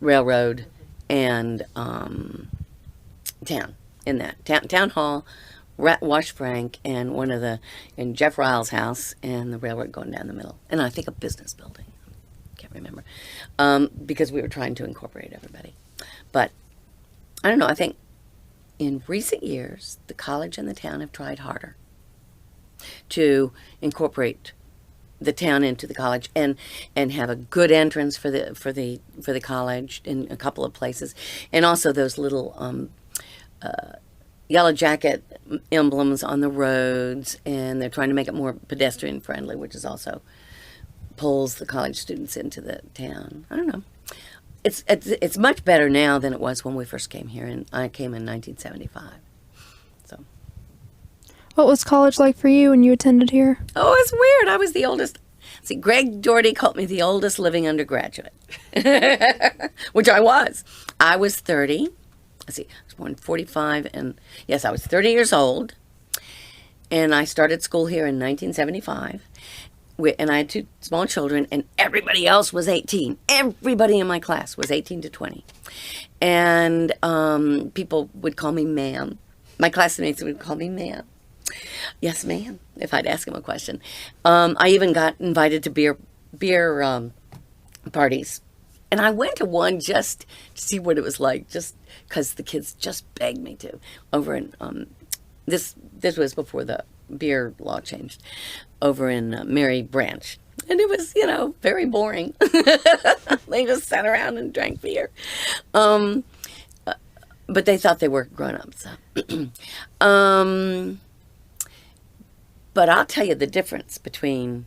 railroad, and town in that. Town hall, Wash Frank, and and Jeff Riles' house, and the railroad going down the middle. And I think a business building. Can't remember, because we were trying to incorporate everybody. But I don't know, I think in recent years the college and the town have tried harder to incorporate the town into the college and have a good entrance for the college in a couple of places, and also those little yellow jacket emblems on the roads, and they're trying to make it more pedestrian friendly, which is also pulls the college students into the town. I don't know. It's much better now than it was when we first came here, and I came in 1975. So, What was college like for you when you attended here? oh, it's weird. I was the oldest. See, Greg Doherty called me the oldest living undergraduate, which I was. I was 30. Let's see, I was born in 45, and yes, I was 30 years old, and I started school here in 1975. And I had two small children, and everybody else was 18. Everybody in my class was 18 to 20. And people would call me ma'am. My classmates would call me ma'am. Yes, ma'am, if I'd ask them a question. I even got invited to beer parties. And I went to one just to see what it was like, just because the kids just begged me to. Over in, this was before the beer law changed, over in Mary Branch. And it was, very boring. They just sat around and drank beer. But they thought they were grown-ups. But I'll tell you the difference between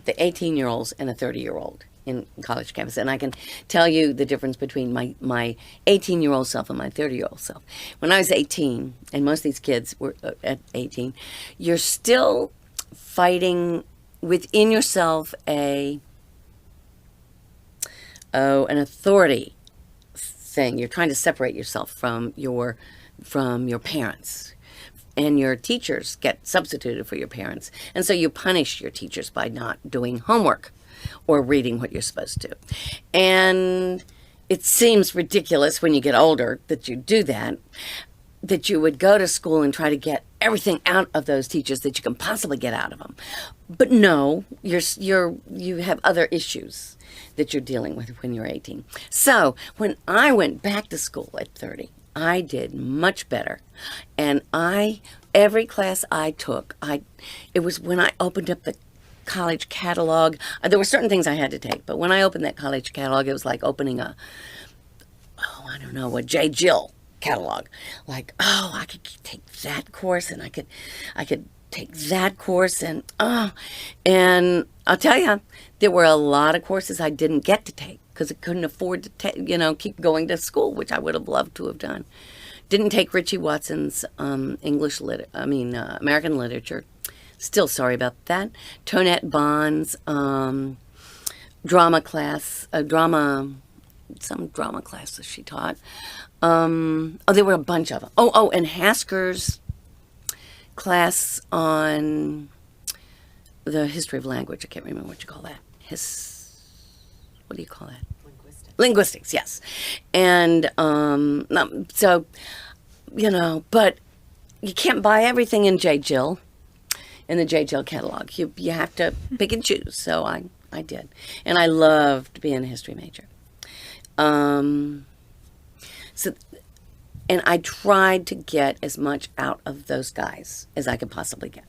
the 18-year-olds and a 30-year-old in college campus. And I can tell you the difference between my 18-year-old self and my 30-year-old self. When I was 18, and most of these kids were at 18, you're still fighting within yourself an authority thing. You're trying to separate yourself from your parents, and your teachers get substituted for your parents. And so you punish your teachers by not doing homework or reading what you're supposed to. And it seems ridiculous when you get older that you do that you would go to school and try to get everything out of those teachers that you can possibly get out of them. But no, you have other issues that you're dealing with when you're 18. So when I went back to school at 30, I did much better. And every class I took, it was when I opened up the college catalog. There were certain things I had to take, but when I opened that college catalog, it was like opening a J. Jill catalog. Like, I could take that course, and I could take that course, and I'll tell you, there were a lot of courses I didn't get to take because I couldn't afford to keep going to school, which I would have loved to have done. Didn't take Richie Watson's American literature. Still sorry about that. Tonette Bond's drama class, some drama classes she taught. There were a bunch of them. And Hasker's class on the history of language. I can't remember what you call that. What do you call that? Linguistics, yes. And but you can't buy everything in J. Jill, in the J. Jill catalog. You have to pick and choose. So I did. And I loved being a history major. And I tried to get as much out of those guys as I could possibly get.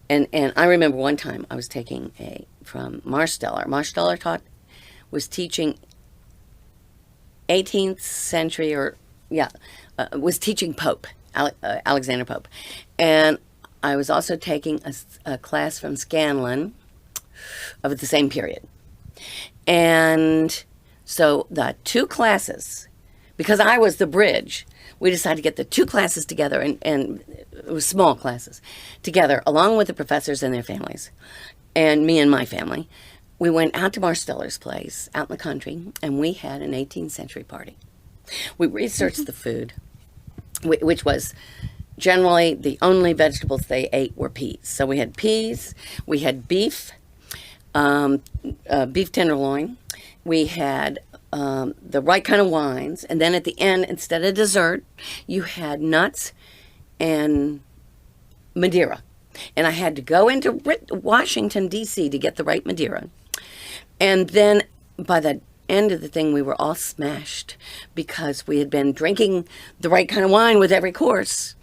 And I remember one time I was taking from Marsteller. Marsteller was teaching 18th century was teaching Pope, Alexander Pope. And I was also taking a class from Scanlon of the same period. And so the two classes, because I was the bridge, we decided to get the two classes together, and it was small classes, together, along with the professors and their families, and me and my family. We went out to Marsteller's place, out in the country, and we had an 18th century party. We researched the food, which was generally the only vegetables they ate were peas. So we had peas, we had beef, beef tenderloin, we had the right kind of wines, and then at the end, instead of dessert, you had nuts and Madeira. And I had to go into Washington, D.C. to get the right Madeira. And then by the end of the thing, we were all smashed because we had been drinking the right kind of wine with every course.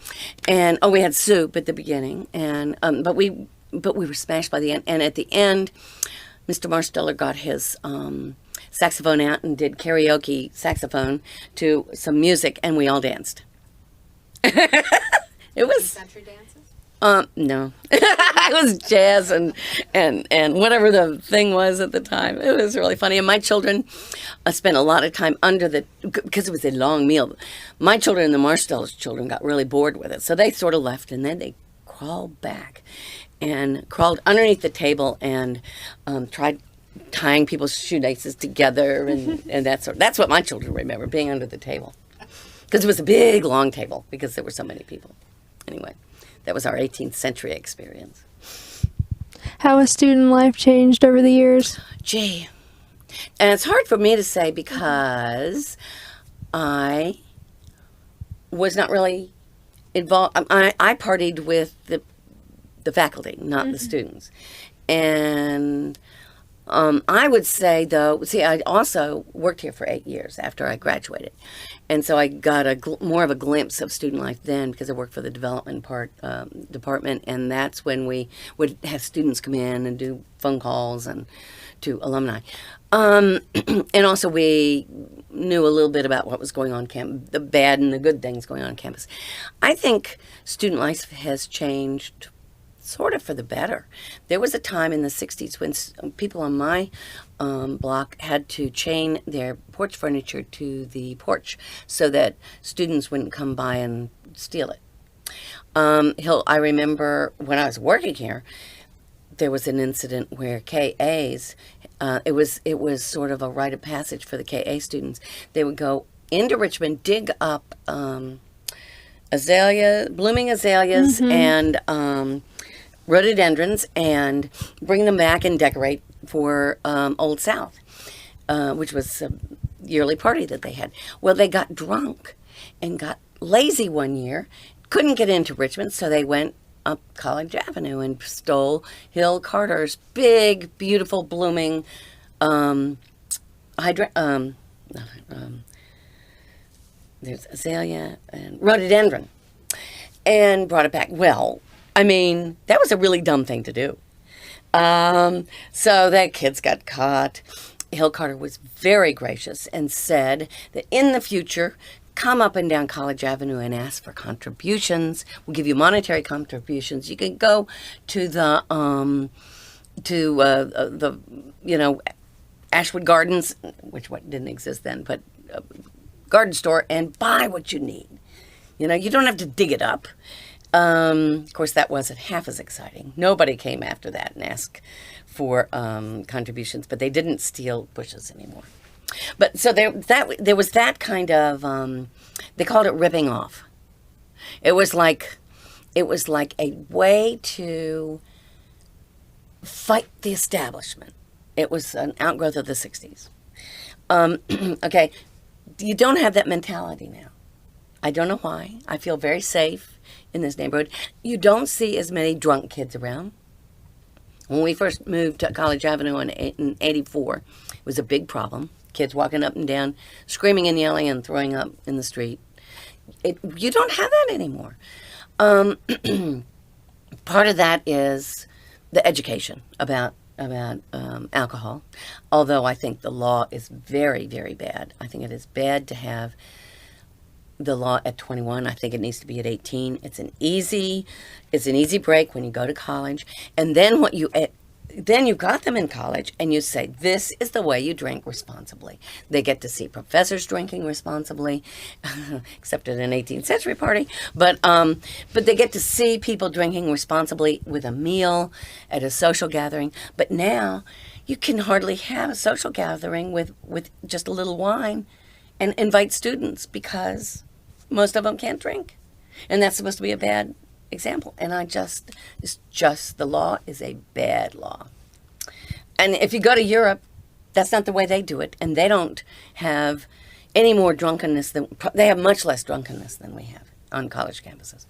And we had soup at the beginning, and but we were smashed by the end. And at the end, Mr. Marsteller got his saxophone out and did karaoke saxophone to some music, and we all danced. It was country dances? No. It was jazz and whatever the thing was at the time. It was really funny. And my children spent a lot of time because it was a long meal. My children and the Marsteller's children got really bored with it. So they sort of left, and then they crawled back and crawled underneath the table and tried tying people's shoelaces together and that's what my children remember, being under the table. Because it was a big, long table because there were so many people. Anyway, that was our 18th century experience. How has student life changed over the years? Gee. And it's hard for me to say because I was not really involved. I partied with the faculty, not the students. And I would say, though, I also worked here for 8 years after I graduated. And so I got more of a glimpse of student life then because I worked for the development department, and that's when we would have students come in and do phone calls and to alumni. And also we knew a little bit about what was going on campus, the bad and the good things going on campus. I think student life has changed sort of for the better. There was a time in the 60s when people on my block had to chain their porch furniture to the porch so that students wouldn't come by and steal it. I remember when I was working here, there was an incident where KAs, it was sort of a rite of passage for the KA students. They would go into Richmond, dig up blooming azaleas and rhododendrons, and bring them back and decorate for Old South, which was a yearly party that they had. Well, they got drunk and got lazy one year, couldn't get into Richmond, so they went up College Avenue and stole Hill Carter's big, beautiful, blooming there's azalea and rhododendron, and brought it back. Well, I mean, that was a really dumb thing to do. So that kids got caught. Hill Carter was very gracious and said that in the future, come up and down College Avenue and ask for contributions. We'll give you monetary contributions. You can go to the Ashwood Gardens, which didn't exist then, but garden store, and buy what you need. You know, you don't have to dig it up. Of course, that wasn't half as exciting. Nobody came after that and asked for contributions, but they didn't steal bushes anymore. But so there was that kind of they called it ripping off. It was like a way to fight the establishment. It was an outgrowth of the 60s. Okay, you don't have that mentality now. I don't know why. I feel very safe in this neighborhood. You don't see as many drunk kids around. When we first moved to College Avenue in 84, it was a big problem. Kids walking up and down, screaming and yelling and throwing up in the street. You don't have that anymore. Part of that is the education about alcohol, although I think the law is very, very bad. I think it is bad to have the law at 21. I think it needs to be at 18. It's an easy break when you go to college, and then then you got them in college, and you say, this is the way you drink responsibly. They get to see professors drinking responsibly, except at an 18th century party, but they get to see people drinking responsibly with a meal at a social gathering. But now you can hardly have a social gathering with just a little wine and invite students, because most of them can't drink. And that's supposed to be a bad example. And it's just the law is a bad law. And if you go to Europe, that's not the way they do it. And they don't have any more drunkenness they have much less drunkenness than we have on college campuses.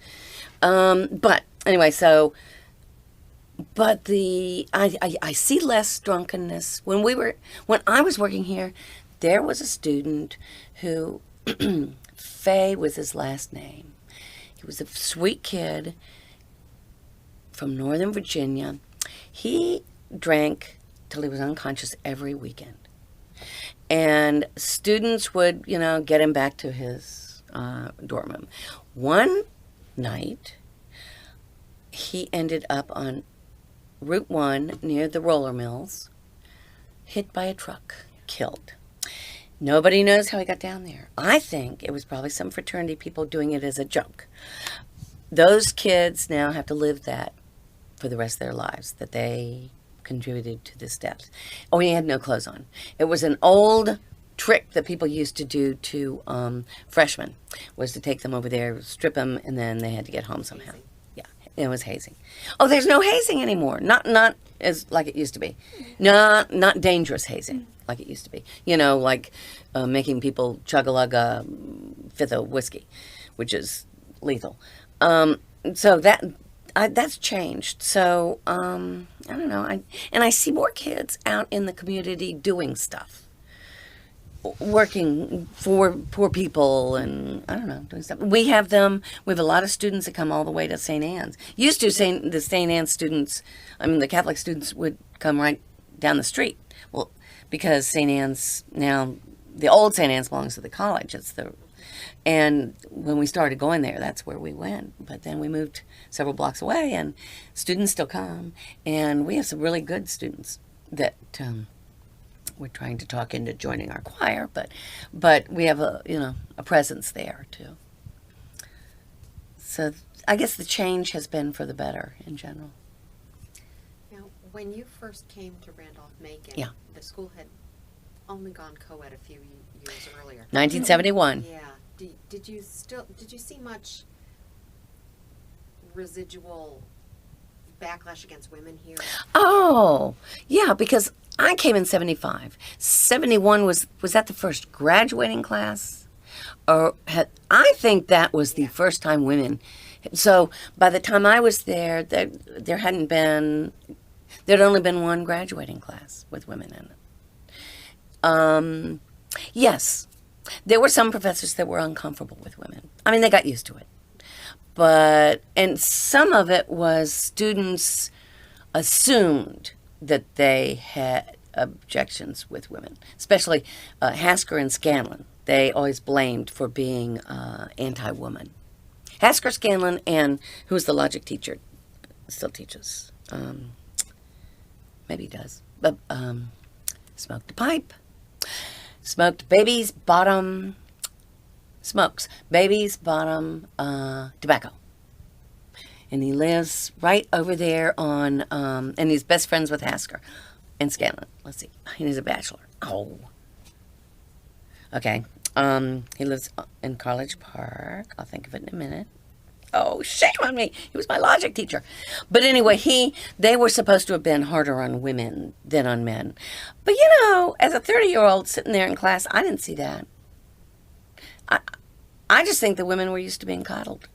But anyway, I see less drunkenness. When I was working here, there was a student who, Fay was his last name. He was a sweet kid from Northern Virginia. He drank till he was unconscious every weekend. And students would, get him back to his dorm room. One night, he ended up on Route 1 near the roller mills, hit by a truck, killed. Nobody knows how he got down there. I think it was probably some fraternity people doing it as a joke. Those kids now have to live that for the rest of their lives, that they contributed to this death. Oh, he had no clothes on. It was an old trick that people used to do to freshmen, was to take them over there, strip them, and then they had to get home somehow. Hazing. Yeah, it was hazing. Oh, there's no hazing anymore. Not as like it used to be. Not dangerous hazing like it used to be. Like making people chug a fifth of whiskey, which is lethal. So that's changed. So I don't know. I see more kids out in the community doing stuff, working for poor people, and I don't know, doing stuff. We have a lot of students that come all the way to St. Anne's. Used to, the St. Anne's students, the Catholic students would come right down the street. Well, because St. Anne's now, the old St. Anne's belongs to the college. And when we started going there, that's where we went. But then we moved several blocks away, and students still come. And we have some really good students that we're trying to talk into joining our choir. But we have a presence there too. So I guess the change has been for the better in general. Now, when you first came to Randolph-Macon, Yeah. the school had only gone co-ed a few years earlier. 1971. Yeah. Did you see much residual backlash against women here? Oh, yeah, because I came in 75. 71 was that the first graduating class? I think that was the first time women. So by the time I was there, there'd only been one graduating class with women in it. Yes, there were some professors that were uncomfortable with women. I mean, they got used to it. And some of it was students assumed that they had objections with women, especially Hasker and Scanlon. They always blamed for being anti-woman. Hasker, Scanlon, and who was the logic teacher, still teaches. Maybe he does. But smoked a pipe. Smokes baby's bottom tobacco. And he lives right over there on, and he's best friends with Hasker and Scanlon. Let's see. And he's a bachelor. Oh. Okay. He lives in College Park. I'll think of it in a minute. Oh, shame on me. He was my logic teacher. But anyway, they were supposed to have been harder on women than on men. But as a 30-year-old sitting there in class, I didn't see that. I just think the women were used to being coddled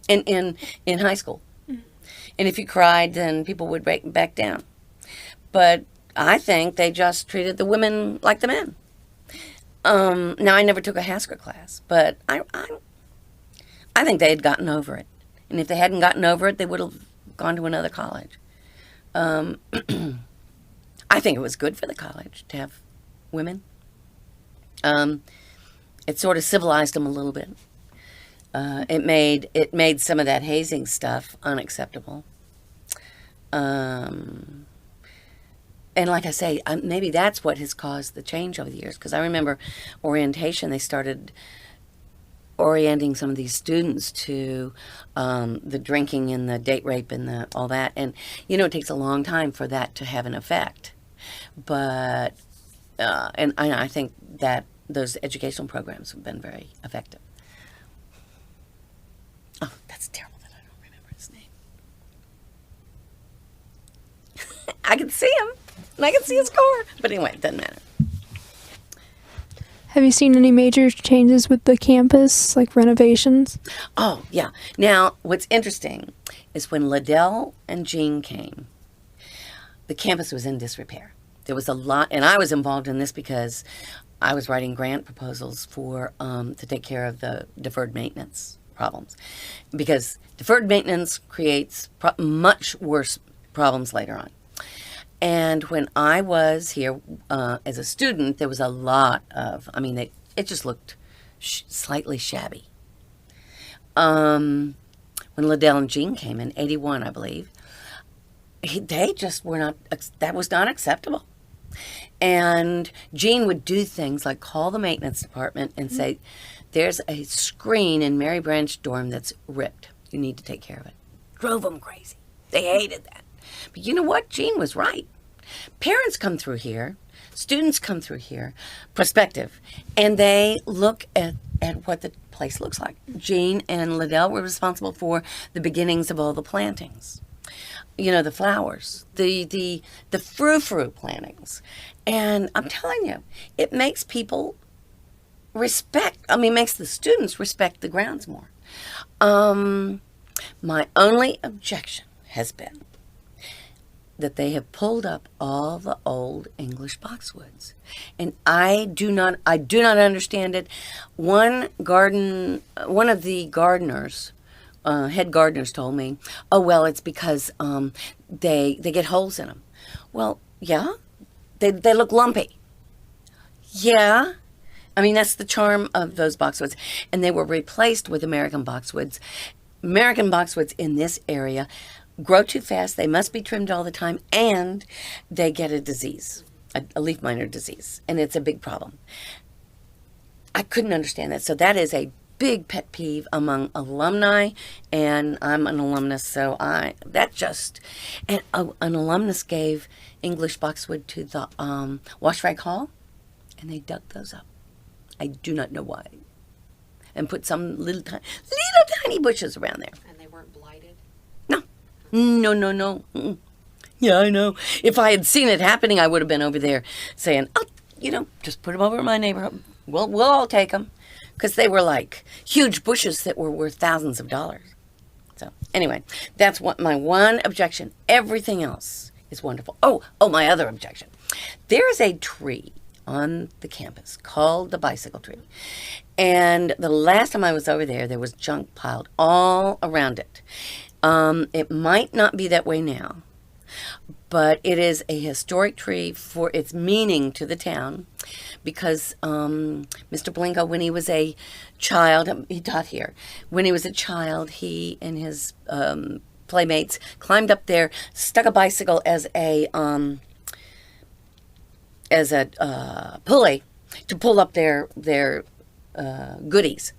in high school. Mm-hmm. And if you cried, then people would back down. But I think they just treated the women like the men. Now, I never took a Hasker class, but I think they had gotten over it. And if they hadn't gotten over it, they would have gone to another college. I think it was good for the college to have women. It sort of civilized them a little bit. It made some of that hazing stuff unacceptable. And like I say, maybe that's what has caused the change over the years. Because I remember orientation, they started orienting some of these students to the drinking and the date rape and all that. And, it takes a long time for that to have an effect. But, and I think that those educational programs have been very effective. Oh, that's terrible that I don't remember his name. I can see him, and I can see his score. But anyway, it doesn't matter. Have you seen any major changes with the campus, like renovations? Oh, yeah. Now, what's interesting is when Liddell and Jean came, the campus was in disrepair. There was a lot, and I was involved in this because I was writing grant proposals to take care of the deferred maintenance problems. Because deferred maintenance creates much worse problems later on. And when I was here as a student, there was a lot of, it just looked slightly shabby. When Liddell and Jean came in 81, I believe, they just were not, that was not acceptable. And Jean would do things like call the maintenance department and say, there's a screen in Mary Branch dorm that's ripped. You need to take care of it. Drove them crazy. They hated that. But you know what? Jean was right. Parents come through here, students come through here, prospective, and they look at what the place looks like. Jean and Liddell were responsible for the beginnings of all the plantings. The flowers, the frou-frou plantings. And I'm telling you, it makes people makes the students respect the grounds more. My only objection has been that they have pulled up all the old English boxwoods. And I do not understand it. One of the gardeners, head gardeners told me, oh, well, it's because they get holes in them. Well, yeah, they look lumpy. Yeah, that's the charm of those boxwoods. And they were replaced with American boxwoods. American boxwoods in this area grow too fast, they must be trimmed all the time, and they get a disease, a leaf miner disease, and it's a big problem. I couldn't understand that. So that is a big pet peeve among alumni, and I'm an alumnus, so an alumnus gave English boxwood to the Washfrag Hall, and they dug those up. I do not know why. And put some little tiny bushes around there. And they weren't blighted. No, no, no. Mm-mm. Yeah, I know. If I had seen it happening, I would have been over there saying, "Oh, just put them over in my neighborhood. We'll all take them," because they were like huge bushes that were worth thousands of dollars. So anyway, that's what my one objection. Everything else is wonderful. Oh, my other objection. There is a tree on the campus called the bicycle tree, and the last time I was over there, there was junk piled all around it. It might not be that way now, but it is a historic tree for its meaning to the town, because Mr. Blinko, when he was a child, he taught here. When he was a child, he and his playmates climbed up there, stuck a bicycle as a pulley to pull up their goodies.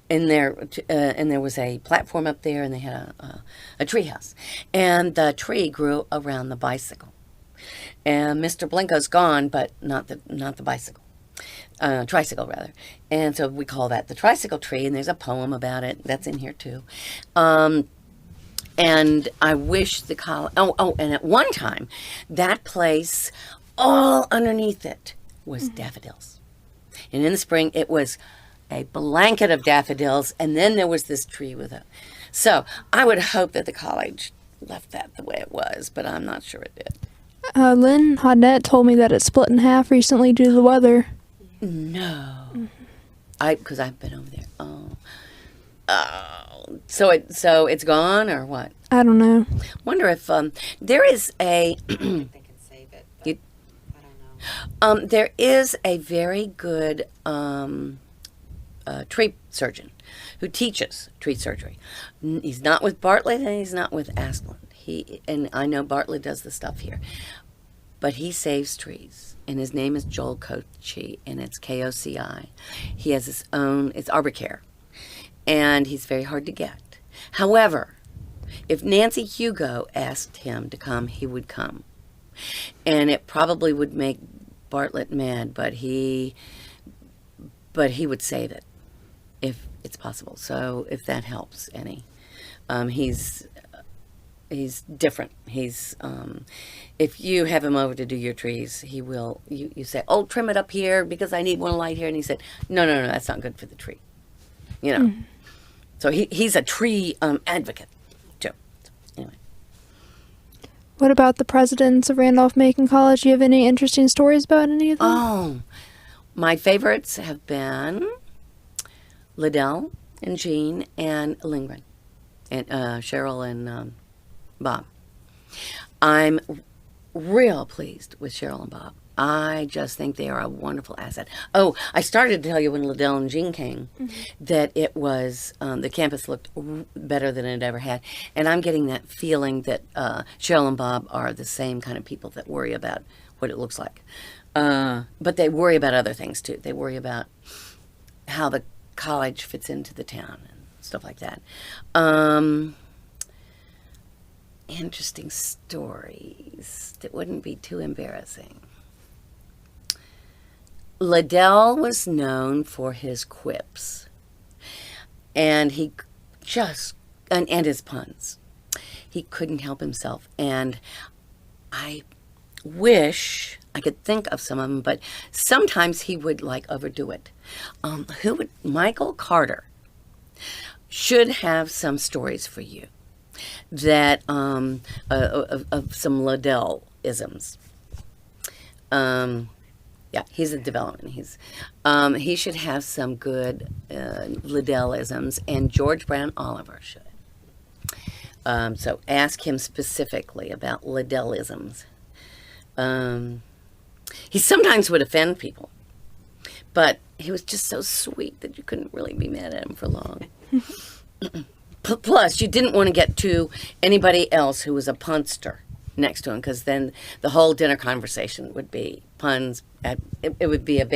And there was a platform up there, and they had a tree house, and the tree grew around the bicycle. And Mr. Blinko's gone, but not the bicycle, tricycle rather. And so we call that the tricycle tree. And there's a poem about it that's in here too. And I wish the college. And at one time, that place, all underneath it was daffodils, and in the spring it was a blanket of daffodils, and then there was this tree with it. So I would hope that the college left that the way it was, but I'm not sure it did. Lynn Hodnett told me that it split in half recently due to the weather. No. Because I've been over there. Oh. So it's gone, or what? I don't know. Wonder if there is a... I think they can save it, but I don't know. There is a very good... tree surgeon who teaches tree surgery. He's not with Bartlett, and he's not with Asplund. And I know Bartlett does the stuff here, but he saves trees, and his name is Joel Kochi, and it's Koci. He has his own, it's Arbor and he's very hard to get. However, if Nancy Hugo asked him to come, he would come, and it probably would make Bartlett mad, but he would save it if it's possible. So if that helps any, he's different. He's if you have him over to do your trees, he will. You say, "Oh, trim it up here because I need one light here," and he said, "No, that's not good for the tree." So he's a tree advocate too. So, anyway. What about the presidents of Randolph-Macon College? Do you have any interesting stories about any of them? Oh, my favorites have been Liddell and Jean and Lindgren and Cheryl and Bob. I'm real pleased with Cheryl and Bob. I just think they are a wonderful asset. Oh, I started to tell you when Liddell and Jean came that it was, the campus looked better than it ever had. And I'm getting that feeling that Cheryl and Bob are the same kind of people that worry about what it looks like. But they worry about other things too. They worry about how the college fits into the town and stuff like that. Interesting stories that wouldn't be too embarrassing. Liddell was known for his quips, and he and his puns. He couldn't help himself, and I wish I could think of some of them, but sometimes he would overdo it. Michael Carter should have some stories for you that of some Liddell-isms. Yeah, he's in development. He should have some good Liddell-isms, and George Brown Oliver should. So ask him specifically about Liddell-isms. He sometimes would offend people, but he was just so sweet that you couldn't really be mad at him for long. Plus, you didn't want to get to anybody else who was a punster next to him, because then the whole dinner conversation would be puns. It would be a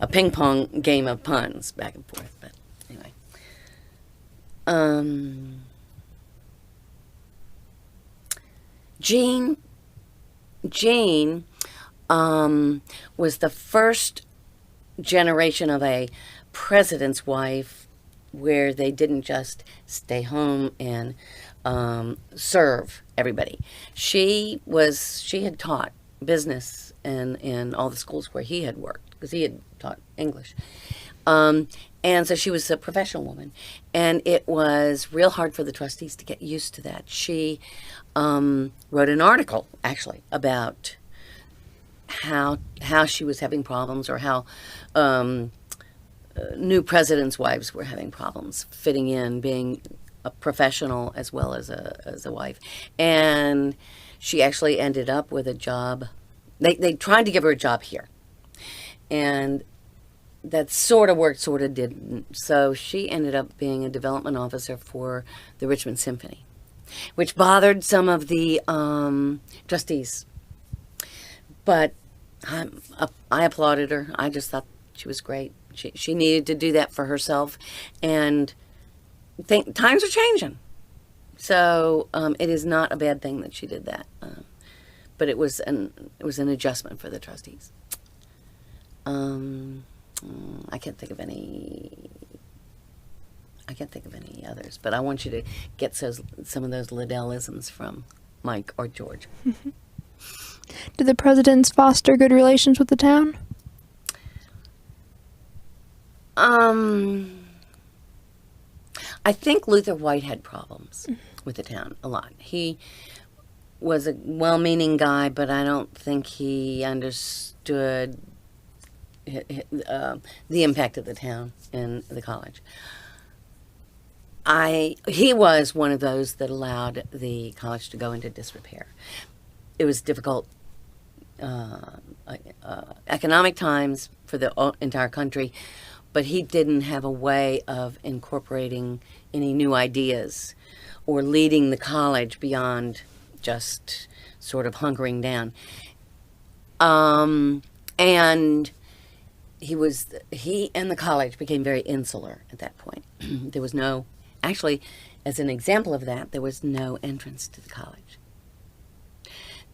ping pong game of puns back and forth. But anyway, Jean was the first generation of a president's wife where they didn't just stay home and serve everybody. She had taught business in all the schools where he had worked, because he had taught English. And so she was a professional woman, and it was real hard for the trustees to get used to that. She wrote an article, actually, about how she was having problems, or how new presidents' wives were having problems fitting in, being a professional as well as a wife. And she actually ended up with a job. They tried to give her a job here, and that sort of worked, sort of didn't. So she ended up being a development officer for the Richmond Symphony, which bothered some of the trustees. But I applauded her. I just thought she was great. She needed to do that for herself, and times are changing. So it is not a bad thing that she did that. But it was an adjustment for the trustees. I can't think of any others, but I want you to get some of those Liddell-isms from Mike or George. Did the presidents foster good relations with the town? I think Luther White had problems with the town a lot. He was a well-meaning guy, but I don't think he understood the impact of the town and the college. He was one of those that allowed the college to go into disrepair. It was difficult economic times for the entire country, but he didn't have a way of incorporating any new ideas or leading the college beyond just sort of hunkering down. And he and the college became very insular at that point. There was no, actually, as an example of that, there was no entrance to the college.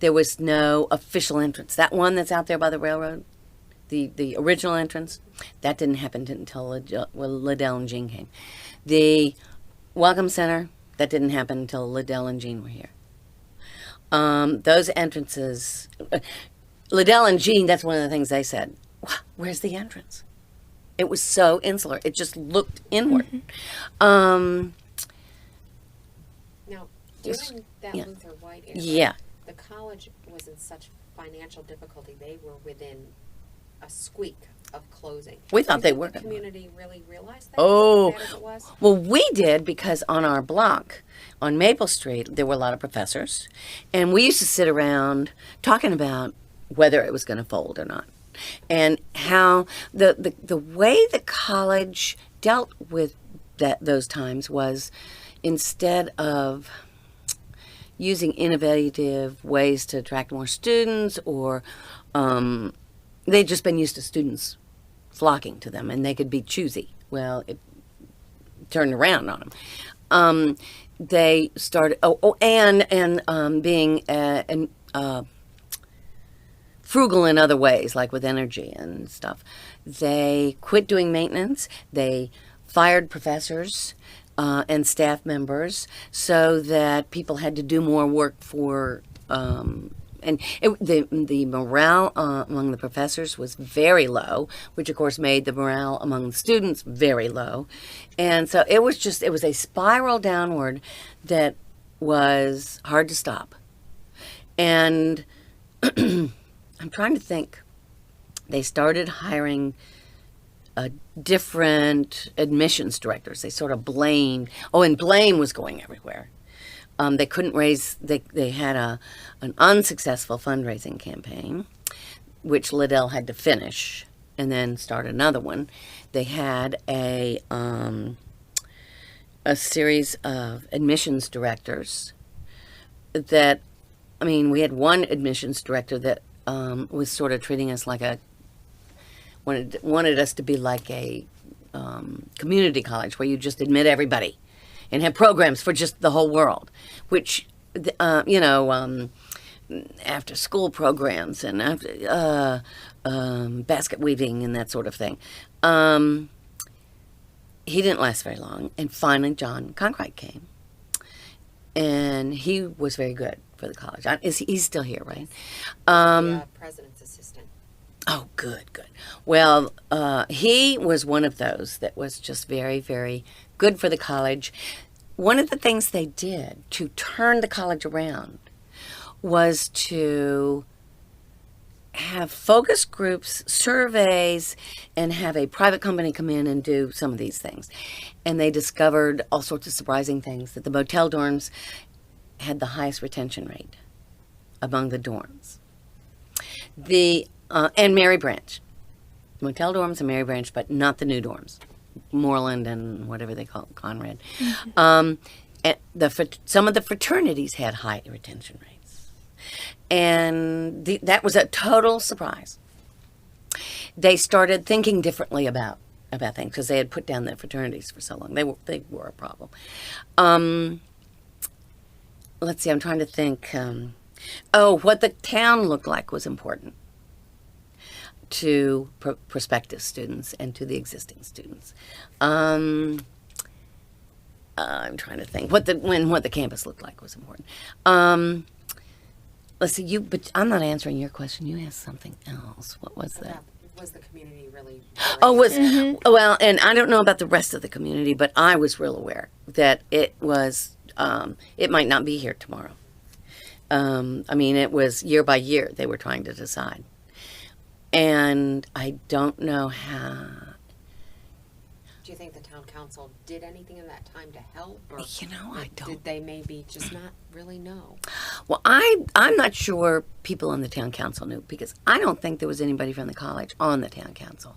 There was no official entrance. That one that's out there by the railroad, the original entrance, that didn't happen until Liddell and Jean came. The Welcome Center, that didn't happen until Liddell and Jean were here. Those entrances, Liddell and Jean, that's one of the things they said. Where's the entrance? It was so insular. It just looked inward. Now, during that Luther White era, the college was in such financial difficulty, they were within a squeak of closing. We thought they were. The community really realized that? Oh, as bad as it was? Well, we did, because on our block, on Maple Street, there were a lot of professors, and we used to sit around talking about whether it was going to fold or not. And how the way the college dealt with those times was, instead of using innovative ways to attract more students, or they'd just been used to students flocking to them, and they could be choosy. Well, it turned around on them. They started being frugal in other ways, like with energy and stuff. They quit doing maintenance. They fired professors and staff members, so that people had to do more work for. The morale among the professors was very low, which of course made the morale among the students very low, and so it was a spiral downward that was hard to stop. And I'm trying to think. They started hiring different admissions directors. They sort of blamed. And blame was going everywhere. They couldn't raise. They had an unsuccessful fundraising campaign, which Liddell had to finish and then start another one. They had a series of admissions directors. We had one admissions director that was sort of treating us like wanted us to be like a community college where you just admit everybody and have programs for just the whole world, which, after school programs and after basket weaving and that sort of thing. He didn't last very long, and finally John Conkright came. and he was very good for the college. He's still here, right? President's assistant. Oh, good. Well, he was one of those that was just very, very good for the college. One of the things they did to turn the college around was to have focus groups, surveys, and have a private company come in and do some of these things. And they discovered all sorts of surprising things, that the motel dorms had the highest retention rate among the dorms. And Mary Branch. Motel dorms and Mary Branch, but not the new dorms. Moreland and whatever they call it, Conrad. And some of the fraternities had high retention rates. And that was a total surprise. They started thinking differently about things because they had put down the fraternities for so long. They were a problem. Let's see, I'm trying to think. What the town looked like was important to prospective students and to the existing students. I'm trying to think what the campus looked like was important. Let's see, but I'm not answering your question. You asked something else. What was that? Was the community really? Well, and I don't know about the rest of the community, but I was real aware that it was. It might not be here tomorrow. It was year by year they were trying to decide, and I don't know how. Do you think the town council did anything in that time to help? Or I don't. Did they maybe just not really know? Well, I'm not sure people on the town council knew, because I don't think there was anybody from the college on the town council.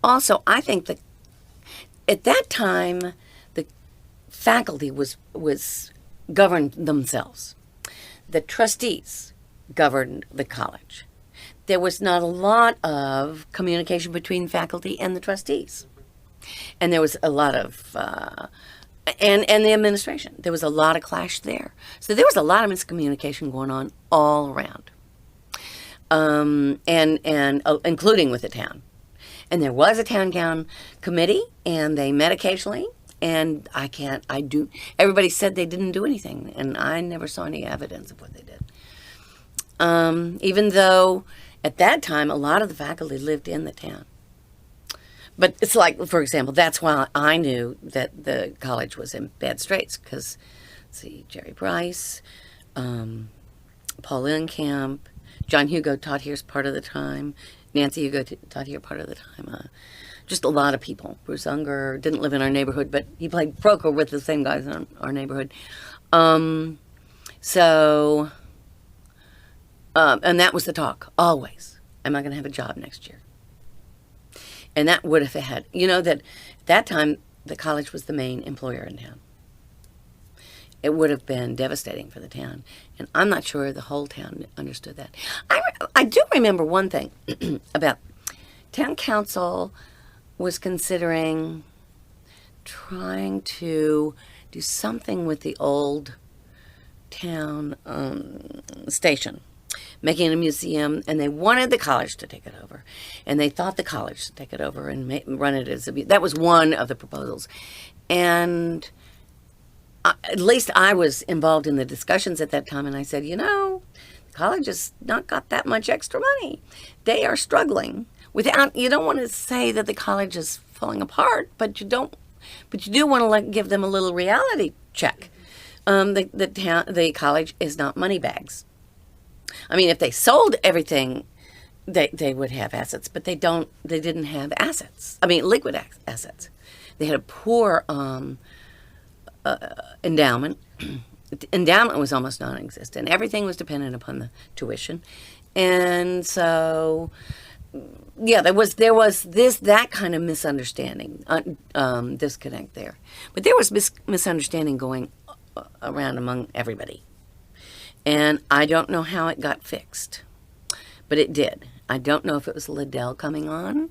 Also, I think that at that time, the faculty was governed themselves. The trustees governed the college. There was not a lot of communication between faculty and the trustees. And there was a lot of, and the administration. There was a lot of clash there. So there was a lot of miscommunication going on all around, and including with the town. And there was a town committee, and they met occasionally. And everybody said they didn't do anything, and I never saw any evidence of what they did. Even though at that time a lot of the faculty lived in the town. But it's like, for example, that's why I knew that the college was in bad straits, because, Jerry Bryce, Paul Inkamp, John Hugo taught here part of the time, Nancy Hugo taught here part of the time, just a lot of people. Bruce Unger didn't live in our neighborhood, but he played poker with the same guys in our neighborhood. And that was the talk, always. Am I going to have a job next year? And that would have had, that at that time, the college was the main employer in town. It would have been devastating for the town. And I'm not sure the whole town understood that. I do remember one thing about town council was considering trying to do something with the old town station, making it a museum, and they wanted the college to take it over. And they thought the college should take it over and run it as that was one of the proposals. And at least I was involved in the discussions at that time, and I said, the college has not got that much extra money. They are struggling. You don't want to say that the college is falling apart, but you do want to give them a little reality check. The college is not money bags. If they sold everything, they would have assets, but they didn't have assets. Liquid assets. They had a poor endowment. The endowment was almost non-existent. Everything was dependent upon the tuition. And so, there was that kind of misunderstanding, disconnect there. But there was misunderstanding going around among everybody. And I don't know how it got fixed, but it did. I don't know if it was Liddell coming on.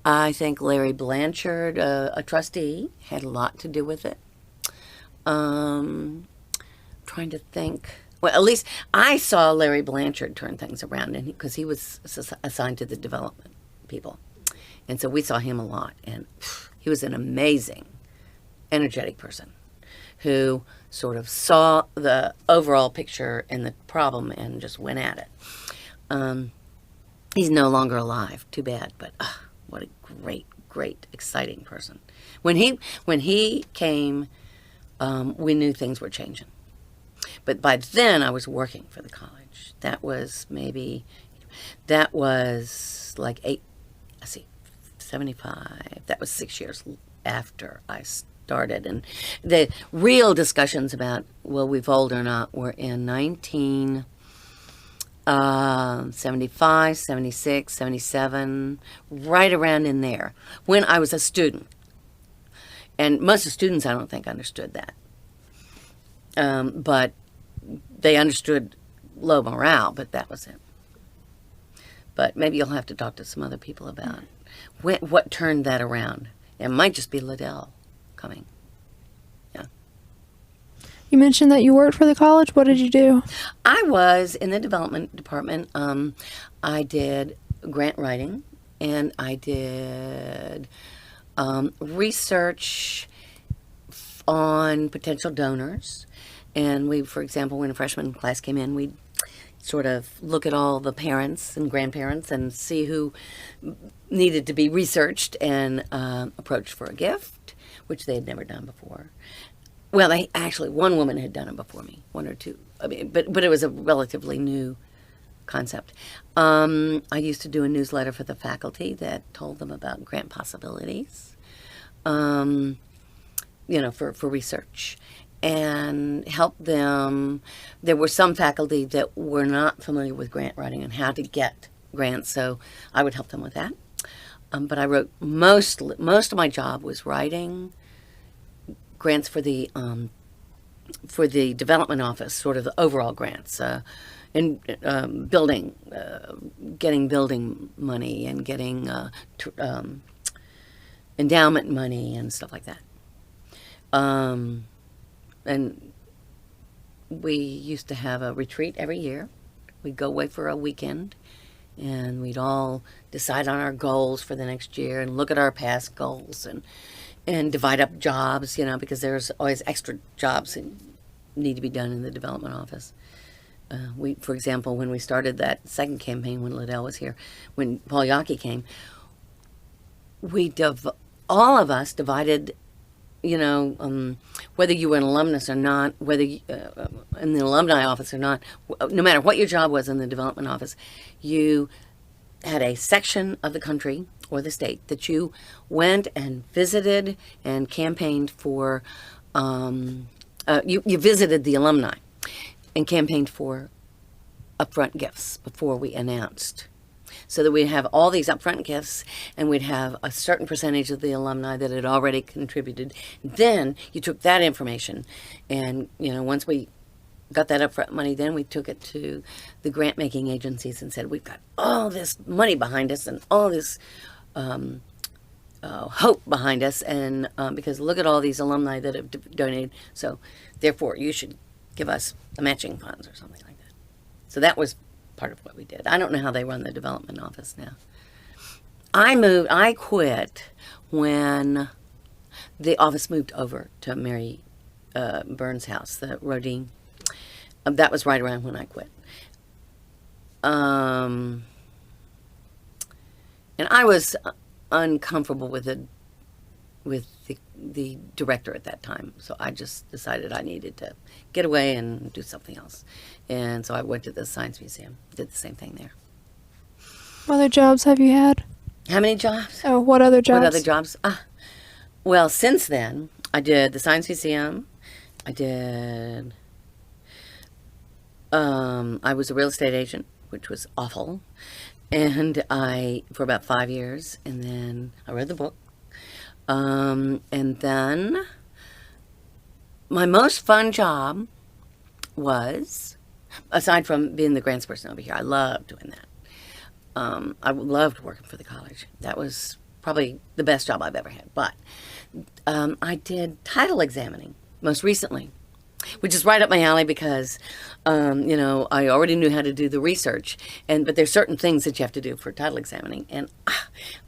I think Larry Blanchard, a trustee, had a lot to do with it. Trying to think. Well, at least I saw Larry Blanchard turn things around, because he was assigned to the development people. And so we saw him a lot. And he was an amazing, energetic person who sort of saw the overall picture and the problem and just went at it. He's no longer alive. Too bad, but what a great, exciting person. When he came, we knew things were changing. But by then, I was working for the college. That was like 75. That was 6 years after I started. And the real discussions about will we fold or not were in 1975, 76, 77, right around in there, when I was a student. And most of the students, I don't think, understood that. But they understood low morale, but that was it. But maybe you'll have to talk to some other people about what turned that around. It might just be Liddell coming. Yeah. You mentioned that you worked for the college. What did you do? I was in the development department. I did grant writing, and I did research on potential donors. And we, for example, when a freshman class came in, we'd sort of look at all the parents and grandparents and see who needed to be researched and approached for a gift, which they had never done before. Well, one woman had done it before me, one or two. I mean, but it was a relatively new concept. I used to do a newsletter for the faculty that told them about grant possibilities, for research, and help them. There were some faculty that were not familiar with grant writing and how to get grants, so I would help them with that. But I wrote most of my job was writing grants for the development office, sort of the overall grants, and building, getting building money and getting endowment money and stuff like that. And we used to have a retreat every year. We'd go away for a weekend, and we'd all decide on our goals for the next year and look at our past goals and divide up jobs, because there's always extra jobs that need to be done in the development office. For example, when we started that second campaign, when Liddell was here, when Paul Yockey came, all of us divided, whether you were an alumnus or not, whether in the alumni office or not, no matter what your job was in the development office, you had a section of the country or the state that you went and visited and campaigned for. You visited the alumni and campaigned for upfront gifts before we announced. So that we'd have all these upfront gifts, and we'd have a certain percentage of the alumni that had already contributed. Then you took that information, and once we got that upfront money, then we took it to the grant-making agencies and said, we've got all this money behind us and all this hope behind us, and because look at all these alumni that have donated, so therefore you should give us the matching funds or something like that. So that was part of what we did. I don't know how they run the development office now. I quit when the office moved over to Mary Burns' house, the Rodine. That was right around when I quit. And I was uncomfortable with the director at that time, so I just decided I needed to get away and do something else. And so I went to the Science Museum, did the same thing there. What other jobs have you had? How many jobs? Oh, what other jobs? What other jobs? Well, since then, I did the Science Museum. I did... I was a real estate agent, which was awful. And for about 5 years, and then I read the book. And then my most fun job was, aside from being the grants person over here, I loved doing that. I loved working for the college. That was probably the best job I've ever had. But I did title examining most recently, which is right up my alley because, I already knew how to do the research, but there's certain things that you have to do for title examining. And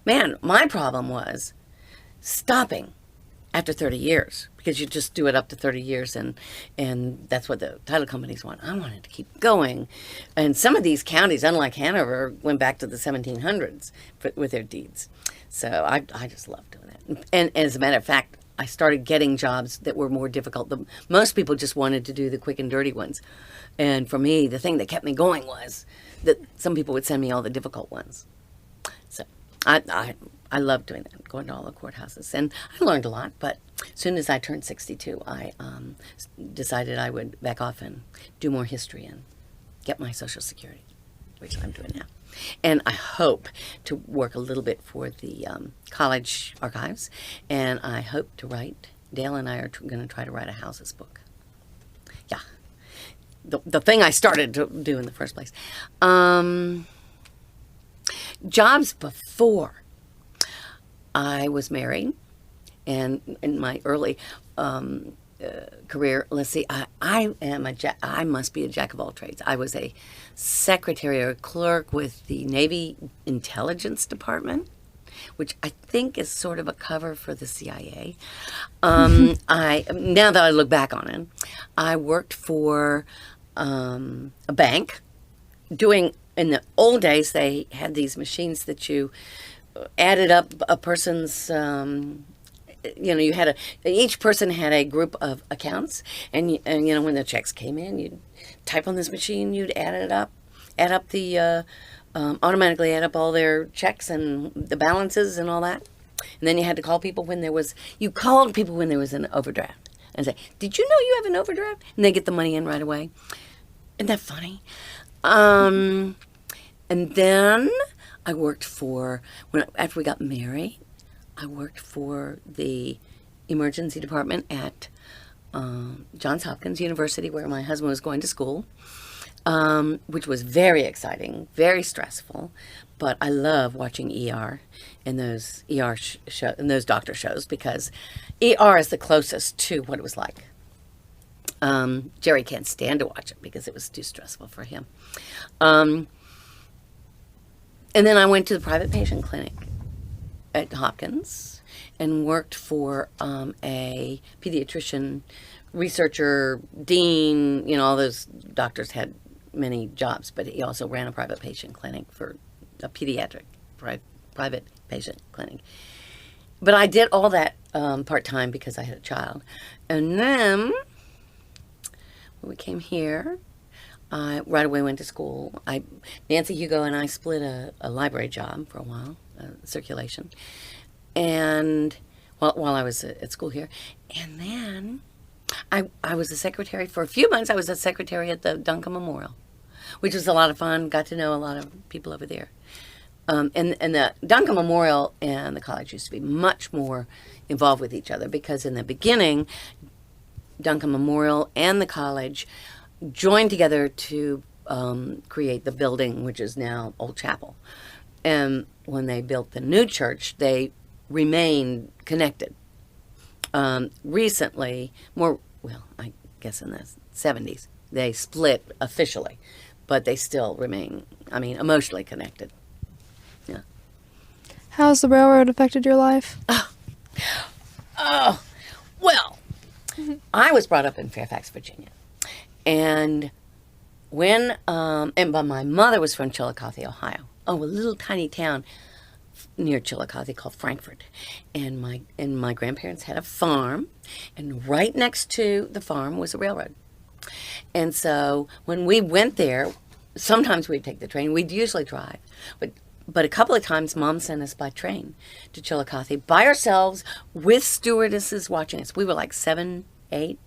man, my problem was stopping after 30 years, because you just do it up to 30 years, and that's what the title companies want. I wanted to keep going. And some of these counties, unlike Hanover, went back to the 1700s with their deeds. So I just loved doing that. And as a matter of fact, I started getting jobs that were more difficult. Most people just wanted to do the quick and dirty ones. And for me, the thing that kept me going was that some people would send me all the difficult ones. So I loved doing that, going to all the courthouses. And I learned a lot, but as soon as I turned 62, I decided I would back off and do more history and get my Social Security, which I'm doing now. And I hope to work a little bit for the college archives, and I hope to write, Dale and I are going to try to write a houses book. Yeah. The thing I started to do in the first place. Jobs before I was married, and in my early career, let's see, I must be a jack of all trades. I was a secretary or clerk with the Navy Intelligence Department, which I think is sort of a cover for the CIA. Now that I look back on it, I worked for a bank doing, in the old days, they had these machines that you added up a person's, you had each person had a group of accounts, and when the checks came in, you'd type on this machine, you'd add up the, automatically add up all their checks and the balances and all that. And then you had to call people when you called people when there was an overdraft and say, did you know you have an overdraft? And they get the money in right away. Isn't that funny? And then I worked after we got married, I worked for the emergency department at Johns Hopkins University, where my husband was going to school, which was very exciting, very stressful. But I love watching ER and those and those doctor shows, because ER is the closest to what it was like. Jerry can't stand to watch it because it was too stressful for him. And then I went to the private patient clinic at Hopkins and worked for a pediatrician, researcher, dean. All those doctors had many jobs, but he also ran a private patient clinic, for a pediatric private patient clinic. But I did all that part-time because I had a child. And then when we came here, I right away went to school. Nancy Hugo and I split a library job for a while, circulation, and while I was at school here. And then I was a secretary for a few months. I was a secretary at the Duncan Memorial, which was a lot of fun. Got to know a lot of people over there. And the Duncan Memorial and the college used to be much more involved with each other, because in the beginning, Duncan Memorial and the college joined together to create the building, which is now Old Chapel. And when they built the new church, they remained connected. Recently, I guess in the 70s, they split officially, but they still remain, emotionally connected. Yeah. How's the railroad affected your life? Well, I was brought up in Fairfax, Virginia. And but my mother was from Chillicothe, Ohio. A little tiny town near Chillicothe called Frankfort. And my grandparents had a farm, and right next to the farm was a railroad. And so when we went there, sometimes we'd take the train. We'd usually drive. But a couple of times, Mom sent us by train to Chillicothe by ourselves with stewardesses watching us. We were like 7, 8,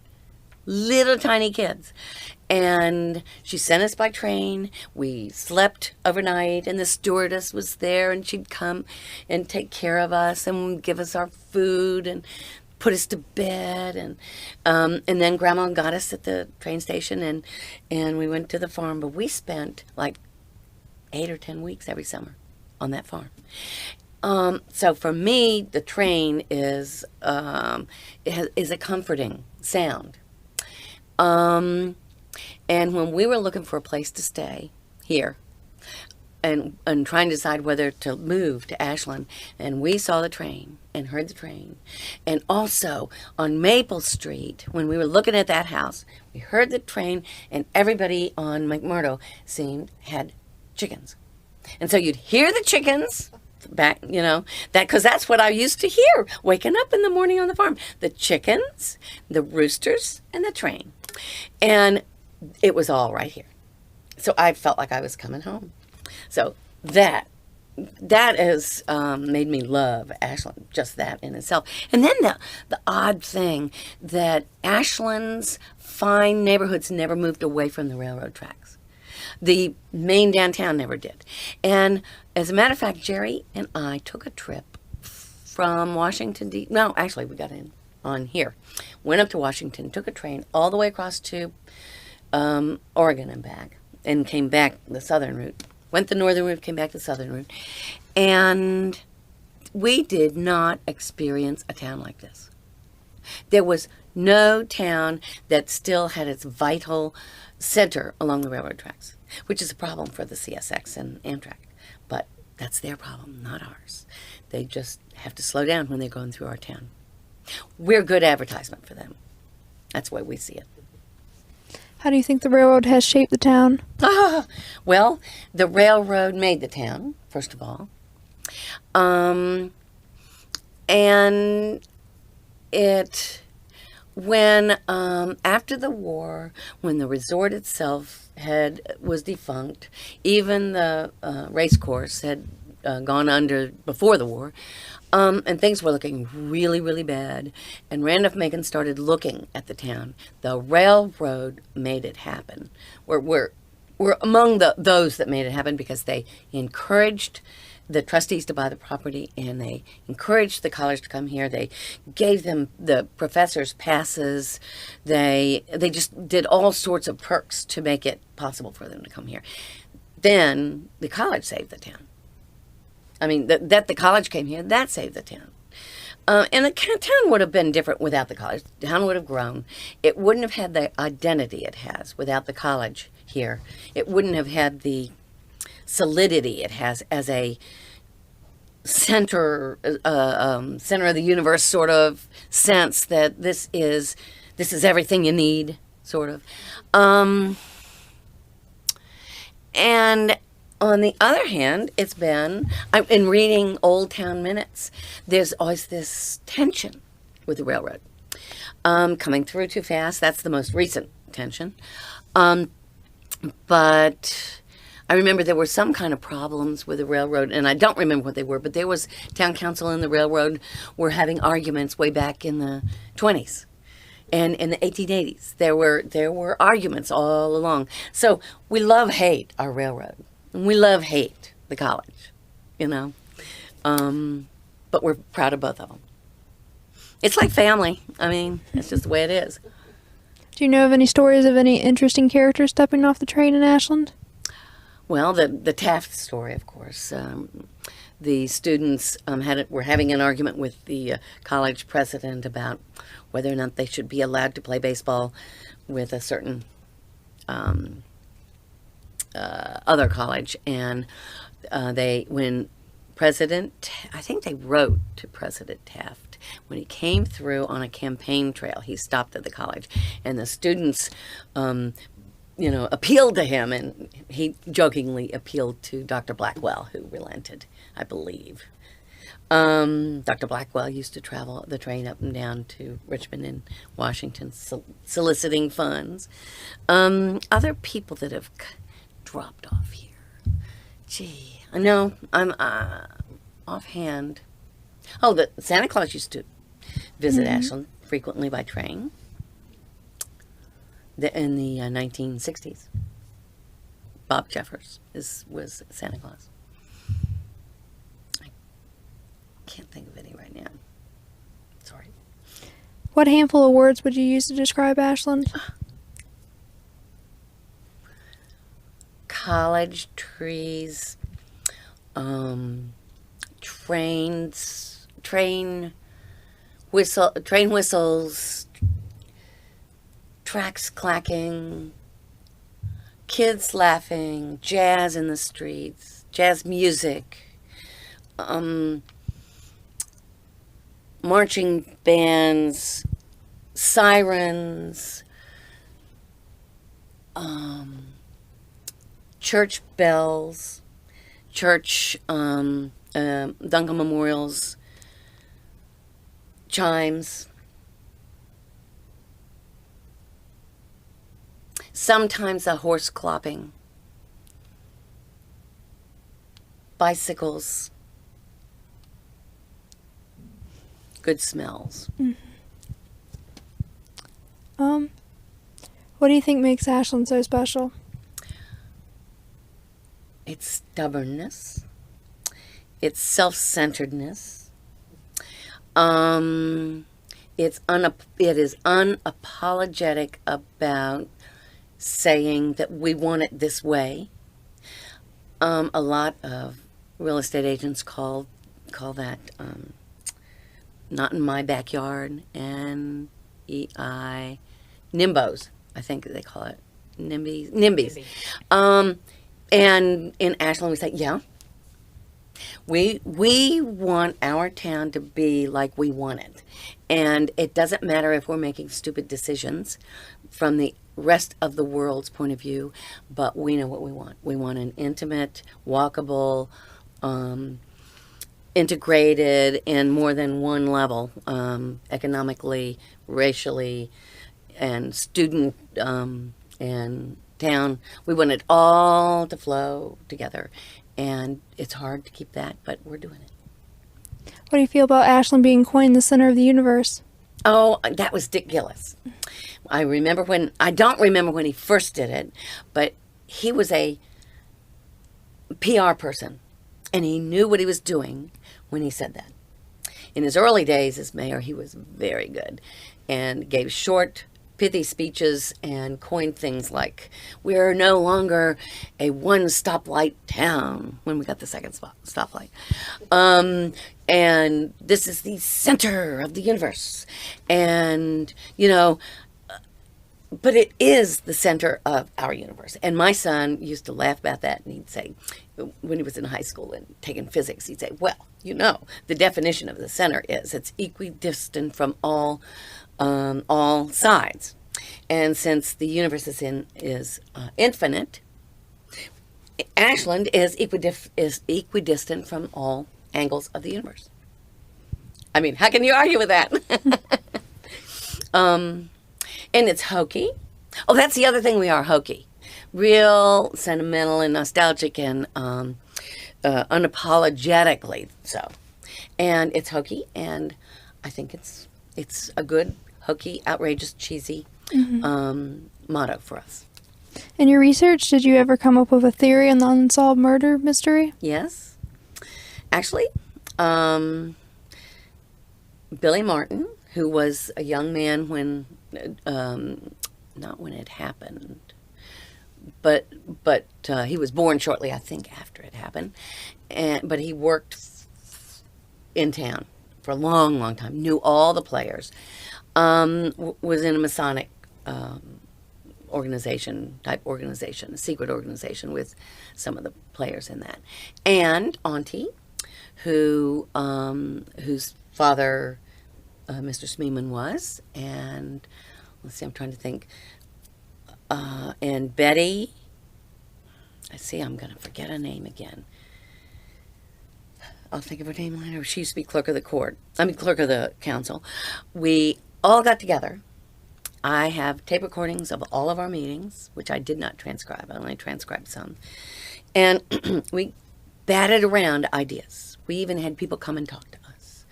little tiny kids. And she sent us by train. We slept overnight, and the stewardess was there, and she'd come and take care of us and give us our food and put us to bed. And then Grandma got us at the train station, and we went to the farm. But we spent like 8 or 10 weeks every summer on that farm. So for me, the train is a comforting sound. And when we were looking for a place to stay here, and trying to decide whether to move to Ashland. And we saw the train and heard the train. And also on Maple Street, when we were looking at that house, we heard the train, and everybody on McMurdo had chickens. And so you'd hear the chickens back, that, because that's what I used to hear waking up in the morning on the farm. The chickens, the roosters, and the train. And it was all right here. So I felt like I was coming home. So that has made me love Ashland, just that in itself. And then the odd thing that Ashland's fine neighborhoods never moved away from the railroad tracks. The main downtown never did. And as a matter of fact, Jerry and I took a trip from Washington, no, actually we got in on here. Went up to Washington, took a train all the way across to Oregon and back, and came back the southern route. Went the northern route, came back the southern route. And we did not experience a town like this. There was no town that still had its vital center along the railroad tracks, which is a problem for the CSX and Amtrak. But that's their problem, not ours. They just have to slow down when they're going through our town. We're good advertisement for them. That's the way we see it. How do you think the railroad has shaped the town? Well, the railroad made the town, first of all. And when after the war, when the resort itself was defunct, even the race course had gone under before the war, and things were looking really, really bad, and Randolph Macon started looking at the town. The railroad made it happen. We're among those that made it happen because they encouraged the trustees to buy the property, and they encouraged the college to come here. They gave them the professors passes. They just did all sorts of perks to make it possible for them to come here. Then the college saved the town. I mean, that the college came here, that saved the town. And the town would have been different without the college. The town would have grown. It wouldn't have had the identity it has without the college here. It wouldn't have had the solidity it has as a center of the universe sort of sense that this is everything you need, sort of. And on the other hand, it's been, in reading Old Town Minutes, there's always this tension with the railroad. Coming through too fast, that's the most recent tension. But I remember there were some kind of problems with the railroad, and I don't remember what they were, but there was town council and the railroad were having arguments way back in the 20s. And in the 1880s, there were arguments all along. So we hate our railroad. And we hate the college, but we're proud of both of them. It's like family. I mean, it's just the way it is. Do you know of any stories of any interesting characters stepping off the train in Ashland? Well, the Taft story, of course. The students were having an argument with the college president about whether or not they should be allowed to play baseball with a certain other college, and I think they wrote to President Taft when he came through on a campaign trail. He stopped at the college, and the students appealed to him, and he jokingly appealed to Dr. Blackwell, who relented, I believe. Dr. Blackwell used to travel the train up and down to Richmond and Washington soliciting funds. Other people that have dropped off here. Gee, I know, I'm offhand. Oh, the Santa Claus used to visit Ashland frequently by train in the 1960s. Bob Jeffers was Santa Claus. I can't think of any right now. Sorry. What handful of words would you use to describe Ashland? College, trees, train whistles, tracks clacking, kids laughing, jazz in the streets, jazz music, marching bands, sirens, church bells, church Duncan memorials, chimes. Sometimes a horse clopping, bicycles, good smells. What do you think makes Ashland so special? It's stubbornness. It's self-centeredness. It is unapologetic about saying that we want it this way. A lot of real estate agents call that not in my backyard, NEI, NIMBOs, I think they call it, NIMBYs. And in Ashland we say, yeah, we want our town to be like we want it. And it doesn't matter if we're making stupid decisions from the rest of the world's point of view, but we know what we want. We want an intimate, walkable, integrated in more than one level, economically, racially, and student and town. We want it all to flow together. And it's hard to keep that, but we're doing it. What do you feel about Ashland being coined the center of the universe? Oh, that was Dick Gillis. I don't remember when he first did it, but he was a PR person, and he knew what he was doing when he said that. In his early days as mayor, he was very good and gave short, pithy speeches and coined things like, we're no longer a one stoplight town, when we got the second stoplight. And this is the center of the universe. And, but it is the center of our universe. And my son used to laugh about that, and he'd say, when he was in high school and taking physics, he'd say, well, the definition of the center is it's equidistant from all sides. And since the universe is infinite, Ashland is equidistant from all angles of the universe. I mean, how can you argue with that? And it's hokey. Oh, that's the other thing, we are hokey. Real sentimental and nostalgic and unapologetically so. And it's hokey, and I think it's a good, hokey, outrageous, cheesy motto for us. In your research, did you ever come up with a theory on the unsolved murder mystery? Yes. Actually, Billy Martin, who was a young man when, not when it happened, but he was born shortly, I think, after it happened. But he worked in town for a long, long time, knew all the players, was in a Masonic organization, a secret organization with some of the players in that. And Auntie, whose father, Mr. Smeeman, was, and let's see, I'm trying to think, and Betty, I'm going to forget her name again. I'll think of her name later. She used to be clerk of the council. We all got together. I have tape recordings of all of our meetings, which I did not transcribe. I only transcribed some. And we batted around ideas. We even had people come and talk to us.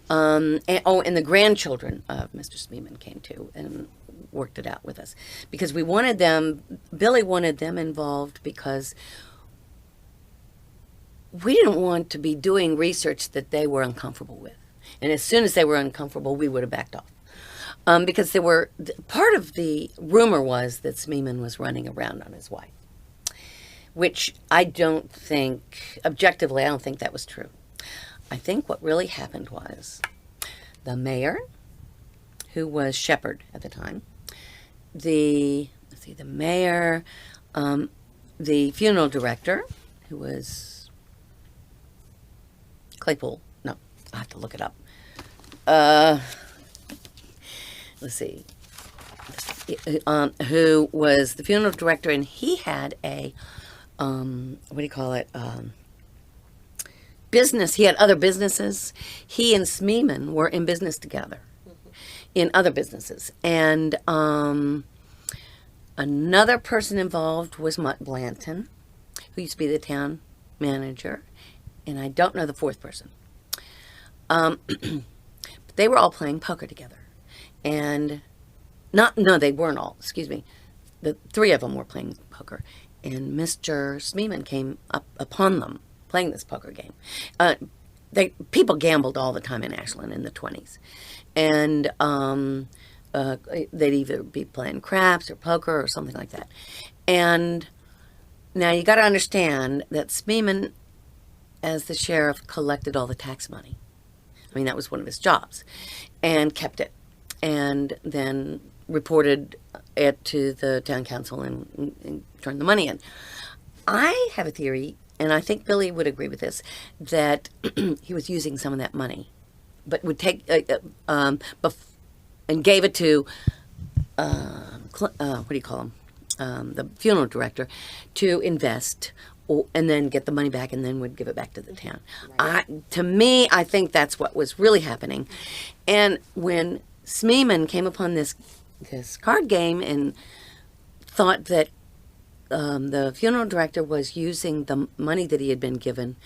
And the grandchildren of Mr. Smeeman came too and worked it out with us. Because Billy wanted them involved because we didn't want to be doing research that they were uncomfortable with. And as soon as they were uncomfortable, we would have backed off. Because part of the rumor was that Smeeman was running around on his wife, which I don't think that was true. I think what really happened was the mayor, who was Shepherd at the time, the mayor, the funeral director, who was Claypool. No, I have to look it up. Let's see. Who was the funeral director, and he had a, what do you call it, business. He had other businesses. He and Smeeman were in business together, in other businesses. And another person involved was Mutt Blanton, who used to be the town manager, and I don't know the fourth person. But they were all playing poker together. And no, they weren't all, excuse me. The three of them were playing poker. And Mr. Smeeman came up upon them playing this poker game. People gambled all the time in Ashland in the 20s. And they'd either be playing craps or poker or something like that. And now you got to understand that Smeeman, as the sheriff, collected all the tax money. I mean, that was one of his jobs. And kept it. And then reported it to the town council and turned the money in. I have a theory, and I think Billy would agree with this, that he was using some of that money, but would take and gave it to what do you call him, the funeral director, to invest, and then get the money back, and then would give it back to the town. Right. To me, I think that's what was really happening. And when Smeeman came upon this card game and thought that the funeral director was using the money that he had been given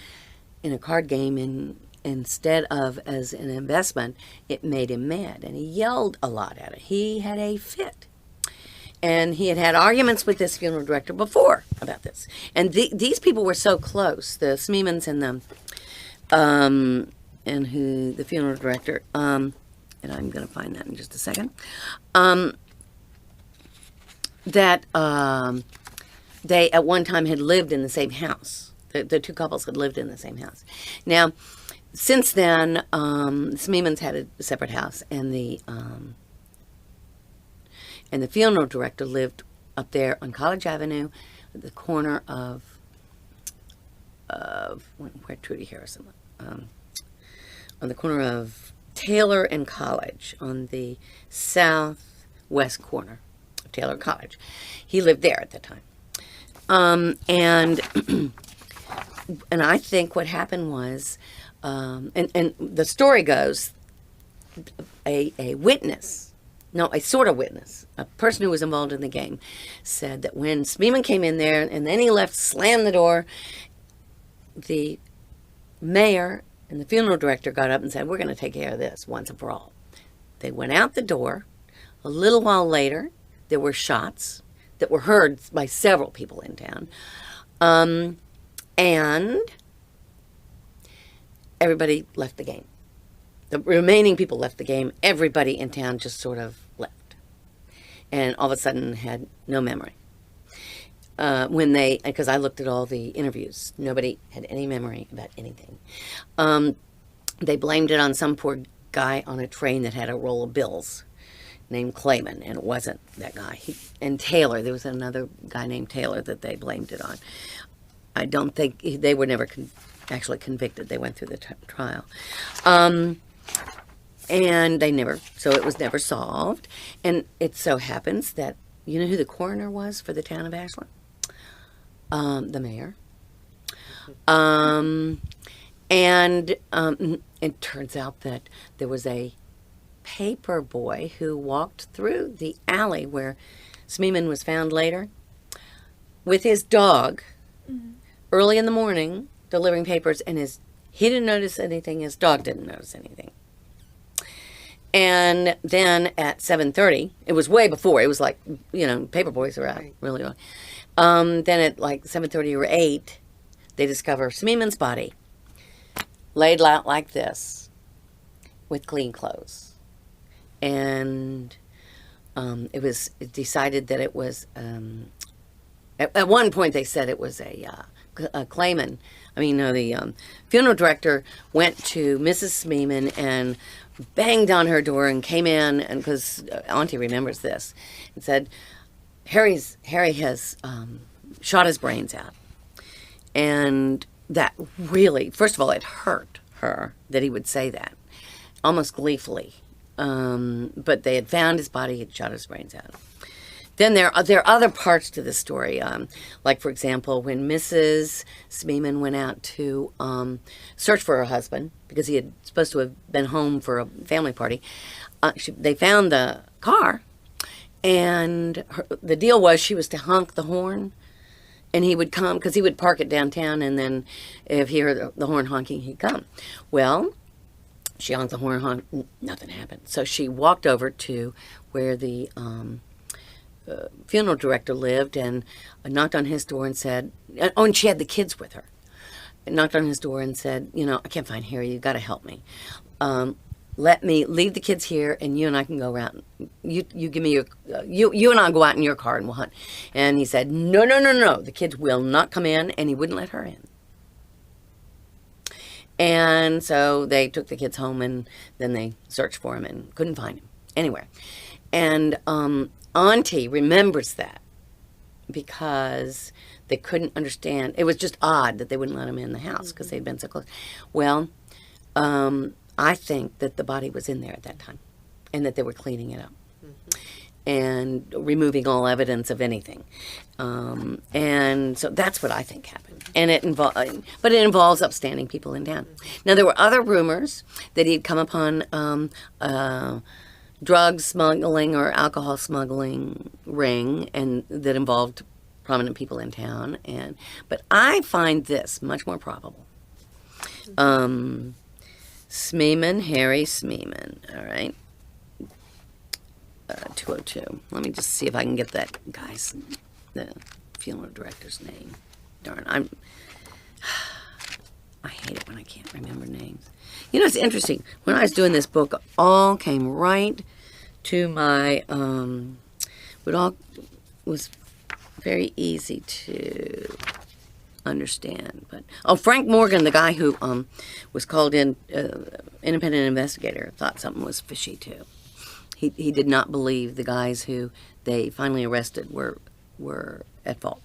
in a card game instead of as an investment, it made him mad. And he yelled a lot at it. He had a fit. And he had arguments with this funeral director before about this. And these people were so close, the Smeemans and the funeral director, and I'm going to find that in just a second, that they at one time had lived in the same house. The two couples had lived in the same house. Now, since then, Smeemans had a separate house, and the funeral director lived up there on College Avenue, at the corner of where Trudy Harrison, on the corner of Taylor and College, on the southwest corner of Taylor College. He lived there at the time. And I think what happened was, and the story goes, a witness, no, a sort of witness, a person who was involved in the game, said that when Smeeman came in there and then he left, slammed the door, the mayor and the funeral director got up and said, "We're going to take care of this once and for all." They went out the door. A little while later, there were shots that were heard by several people in town. And everybody left the game. The remaining people left the game. Everybody in town just sort of left. And all of a sudden had no memory. Because I looked at all the interviews, nobody had any memory about anything. They blamed it on some poor guy on a train that had a roll of bills named Clayman, and it wasn't that guy. And Taylor, there was another guy named Taylor that they blamed it on. I don't think, they were never actually convicted. They went through the trial. And so it was never solved. And it so happens that, you know who the coroner was for the town of Ashland? The mayor. And it turns out that there was a paper boy who walked through the alley where Smeeman was found later with his dog early in the morning delivering papers, and he didn't notice anything, his dog didn't notice anything. And then at 7:30, it was way before, it was like, paper boys are out really early. Then at like 7:30 or 8, they discover Smeeman's body laid out like this with clean clothes. And it was decided that it was, at one point they said it was a Clayman. The funeral director went to Mrs. Smeeman and banged on her door and came in, and because Auntie remembers this, and said, Harry has shot his brains out. And that really, first of all, it hurt her that he would say that, almost gleefully. But they had found his body, had shot his brains out. Then there are other parts to the story, like, for example, when Mrs. Smeeman went out to search for her husband, because he had supposed to have been home for a family party, they found the car, and the deal was she was to honk the horn, and he would come, because he would park it downtown, and then if he heard the horn honking, he'd come. Well, she honked the horn, nothing happened. So she walked over to where the funeral director lived and knocked on his door and said, oh, and she had the kids with her, and knocked on his door and said, I can't find Harry, you've got to help me. Let me leave the kids here, and you and I can go around. You give me you and I'll go out in your car and we'll hunt. And he said, no, the kids will not come in, and he wouldn't let her in. And so they took the kids home, and then they searched for him and couldn't find him anywhere. And Auntie remembers that because they couldn't understand. It was just odd that they wouldn't let him in the house because they'd been so close. Well, I think that the body was in there at that time and that they were cleaning it up and removing all evidence of anything. And so that's what I think happened. And it involves upstanding people in town. Now, there were other rumors that he'd come upon drug smuggling or alcohol smuggling ring, and that involved prominent people in town. But I find this much more probable. Smeeman, Harry Smeeman, all right. 202. Let me just see if I can get that the funeral director's name. Darn, I hate it when I can't remember names. It's interesting. When I was doing this book, it all came right to my, it all was very easy to understand. But Frank Morgan, the guy who was called in, independent investigator, thought something was fishy too. He did not believe the guys who they finally arrested were at fault.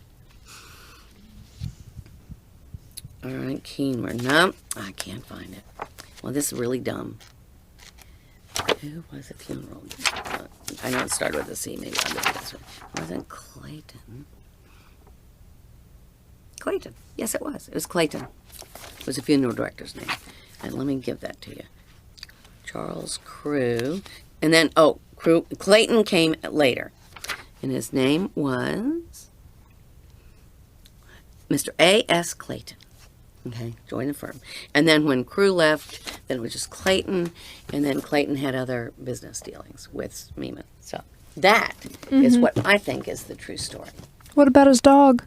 All right, Keener. No, I can't find it. Well, this is really dumb. Who was a funeral? I know it started with a C. Maybe I'll do it this way. Wasn't Clayton? Clayton. Yes, it was. It was Clayton. It was a funeral director's name. And let me give that to you. Charles Crew. And then, Clayton came later. And his name was Mr. A.S. Clayton. Okay, joined the firm. And then when Crew left, then it was just Clayton, and then Clayton had other business dealings with Smeeman. So that is what I think is the true story. What about his dog?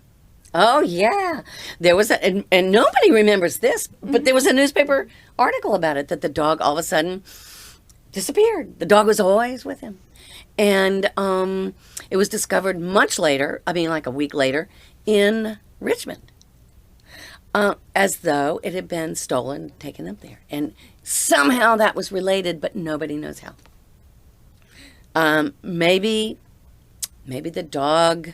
Oh, yeah. There was and nobody remembers this, but there was a newspaper article about it, that the dog all of a sudden disappeared. The dog was always with him. And it was discovered much later, like a week later, in Richmond. As though it had been stolen, taken up there. And somehow that was related, but nobody knows how. Maybe the dog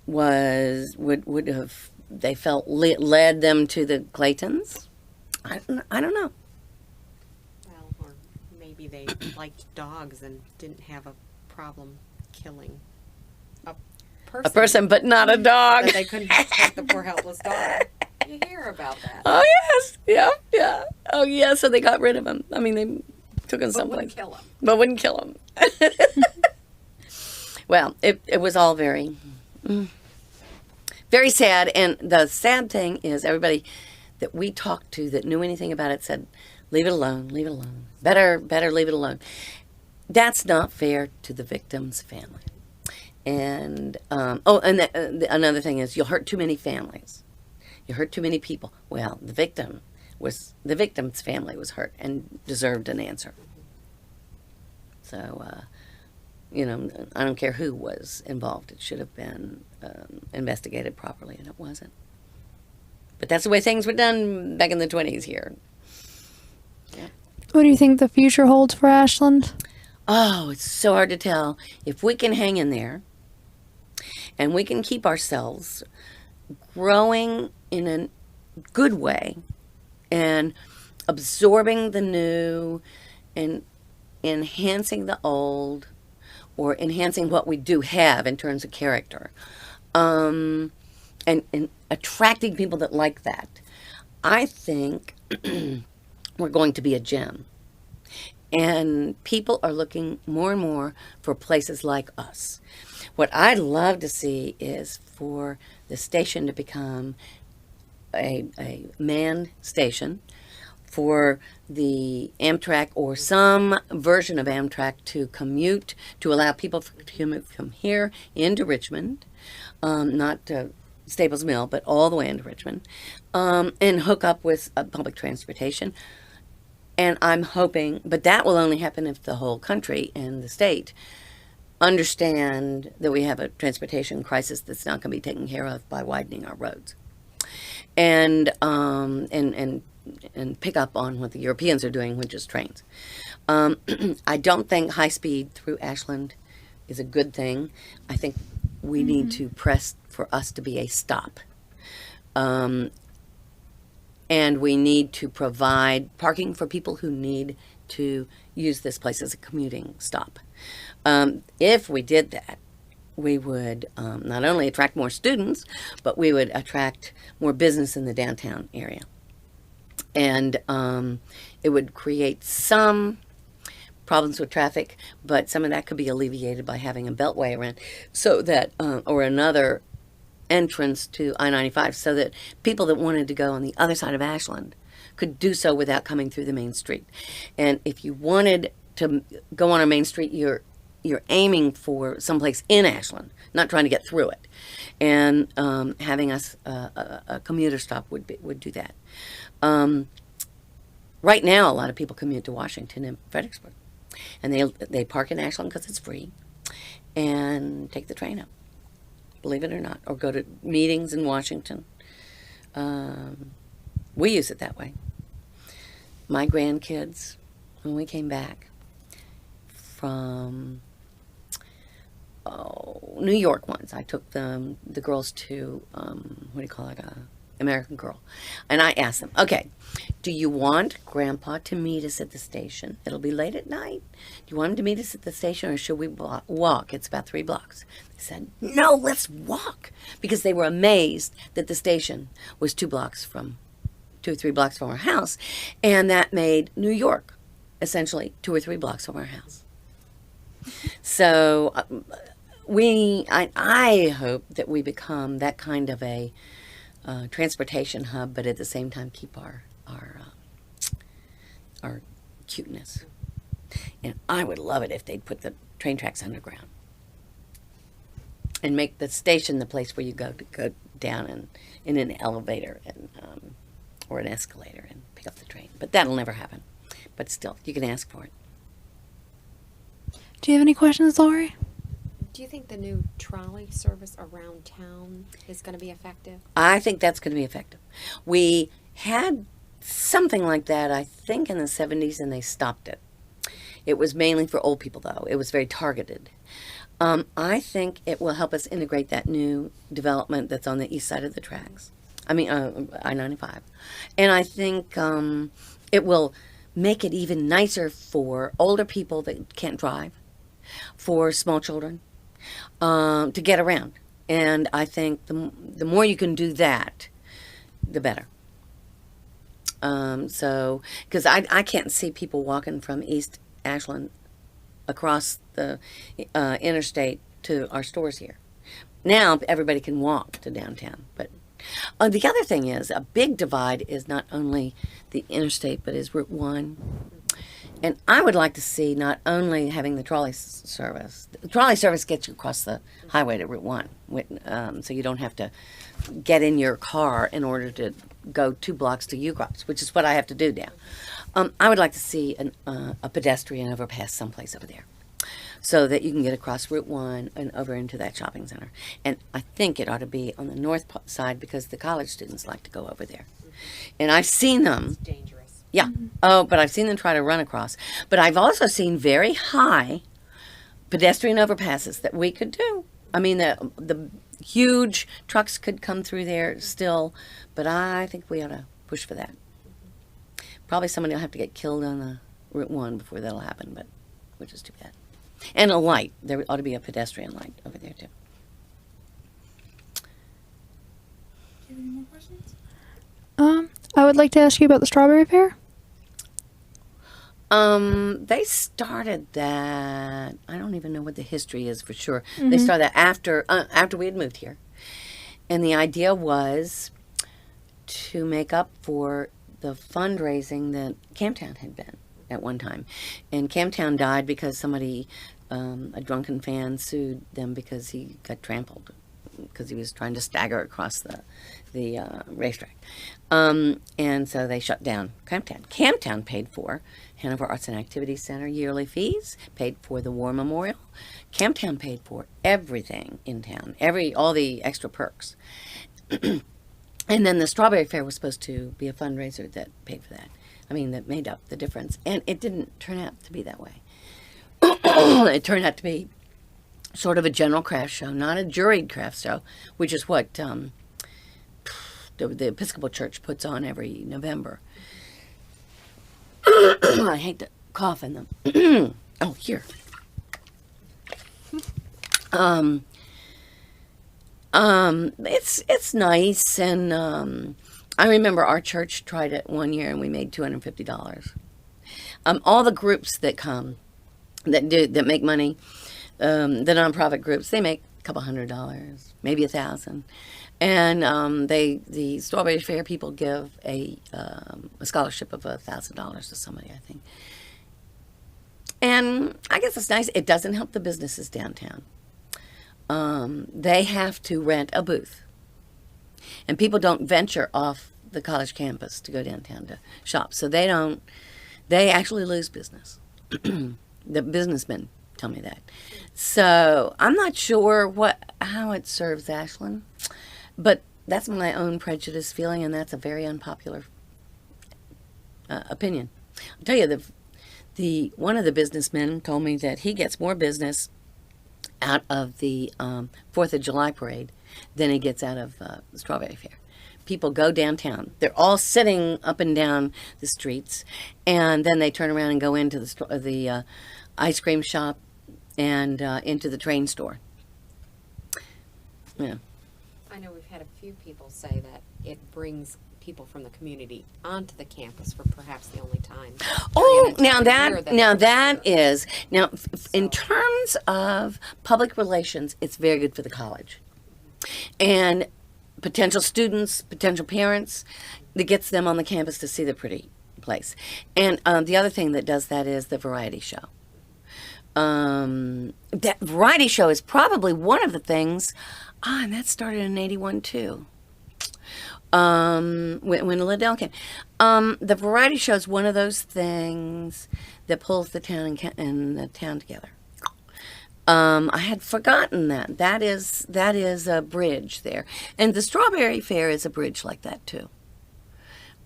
would have, they felt led them to the Claytons. I don't know. Well, or maybe they liked dogs and didn't have a problem killing a person, but not a dog. But they couldn't take the poor helpless dog. You hear about that. Oh, yes. Yeah. Oh, yeah, so they got rid of him. They took him someplace. But wouldn't kill him. Well, it was all very, very sad. And the sad thing is, everybody that we talked to that knew anything about it said, leave it alone, leave it alone. Better leave it alone. That's not fair to the victim's family. And, another thing is, you'll hurt too many families. You hurt too many people. Well, the victim's family was hurt and deserved an answer. So, I don't care who was involved. It should have been investigated properly, and it wasn't. But that's the way things were done back in the 1920s here. Yeah. What do you think the future holds for Ashland? Oh, it's so hard to tell. If we can hang in there and we can keep ourselves growing in a good way and absorbing the new and enhancing the old, or enhancing what we do have in terms of character, and attracting people that like that, I think we're going to be a gem. And people are looking more and more for places like us. What I'd love to see is for the station to become a manned station, for the Amtrak or some version of Amtrak to commute, to allow people to commute from here into Richmond, not to Staples Mill, but all the way into Richmond, and hook up with public transportation. And I'm hoping, but that will only happen if the whole country and the state understand that we have a transportation crisis that's not going to be taken care of by widening our roads, and pick up on what the Europeans are doing, which is trains. I don't think high speed through Ashland is a good thing. I think we need to press for us to be a stop. And we need to provide parking for people who need to use this place as a commuting stop. If we did that, we would not only attract more students, but we would attract more business in the downtown area. And it would create some problems with traffic, but some of that could be alleviated by having a beltway around, so that, or another entrance to I-95, so that people that wanted to go on the other side of Ashland could do so without coming through the main street. And if you wanted to go on a main street, you're aiming for someplace in Ashland, not trying to get through it. And having us a commuter stop would do that. Right now, a lot of people commute to Washington and Fredericksburg, and they park in Ashland because it's free, and take the train up, believe it or not, or go to meetings in Washington. We use it that way. My grandkids, when we came back from New York once, I took the girls to, American Girl. And I asked them, okay, do you want Grandpa to meet us at the station? It'll be late at night. Do you want him to meet us at the station, or should we walk? It's about 3 blocks. They said, no, let's walk. Because they were amazed that the station was 2 or 3 blocks from our house. And that made New York essentially 2 or 3 blocks from our house. So I hope that we become that kind of a transportation hub, but at the same time keep our cuteness. And I would love it if they'd put the train tracks underground and make the station the place where you go down and in an elevator and or an escalator and pick up the train. But that'll never happen. But still, you can ask for it. Do you have any questions, Lori? Do you think the new trolley service around town is going to be effective? I think that's going to be effective. We had something like that, I think, in the 70s, and they stopped it. It was mainly for old people, though. It was very targeted. I think it will help us integrate that new development that's on the east side of the tracks. I-95. And I think it will make it even nicer for older people that can't drive, for small children, to get around. And I think the more you can do that, the better. So, because I can't see people walking from East Ashland across the interstate to our stores here. Now everybody can walk to downtown. But the other thing is, a big divide is not only the interstate, but is Route 1. And I would like to see not only having the trolley service. The trolley service gets you across the highway to Route 1, so you don't have to get in your car in order to go 2 blocks to Ucrops, which is what I have to do now. I would like to see a pedestrian overpass someplace over there, so that you can get across Route 1 and over into that shopping center. And I think it ought to be on the north side, because the college students like to go over there. And I've seen them. It's dangerous. Yeah. Oh, but I've seen them try to run across. But I've also seen very high pedestrian overpasses that we could do. I mean, the huge trucks could come through there still, but I think we ought to push for that. Probably somebody will have to get killed on the Route 1 before that'll happen, but which is too bad. And a light. There ought to be a pedestrian light over there too. Do you have any more questions? I would like to ask you about the Strawberry Fair. They started that. I don't even know what the history is for sure. They started that after we had moved here, and the idea was to make up for the fundraising that Camptown had been at one time, and Camptown died because somebody, a drunken fan, sued them because he got trampled because he was trying to stagger across the racetrack. And so they shut down Camptown. Camptown paid for Hanover Arts and Activities Center yearly fees, paid for the War Memorial. Camptown paid for everything in town, all the extra perks. And then the Strawberry Fair was supposed to be a fundraiser that paid for that. I mean, that made up the difference. And it didn't turn out to be that way. It turned out to be sort of a general craft show, not a juried craft show, which is what the Episcopal Church puts on every November. I hate to cough in them. Oh, here. It's nice, and I remember our church tried it one year, and we made $250. All the groups that come, that make money, the nonprofit groups, they make a couple $100, maybe $1,000, and the Strawberry Fair people give a scholarship of $1,000 to somebody, I think. And I guess it's nice. It doesn't help the businesses downtown. They have to rent a booth, and people don't venture off the college campus to go downtown to shop, so they actually lose business. The businessmen tell me that. So I'm not sure how it serves Ashland, but that's my own prejudice feeling, and that's a very unpopular opinion. I'll tell you, one of the businessmen told me that he gets more business out of the 4th of July parade than he gets out of the Strawberry Fair. People go downtown. They're all sitting up and down the streets, and then they turn around and go into the ice cream shop and into the train store. Yeah. I know we've had a few people say that it brings people from the community onto the campus for perhaps the only time. Oh, now in terms of public relations, it's very good for the college. And potential students, potential parents, that gets them on the campus to see the pretty place. And the other thing that does that is the variety show. That variety show is probably one of the things, and that started in 81 too. When Liddell came. The variety show is one of those things that pulls the town and the town together. I had forgotten that. That is a bridge there. And the Strawberry Fair is a bridge like that too.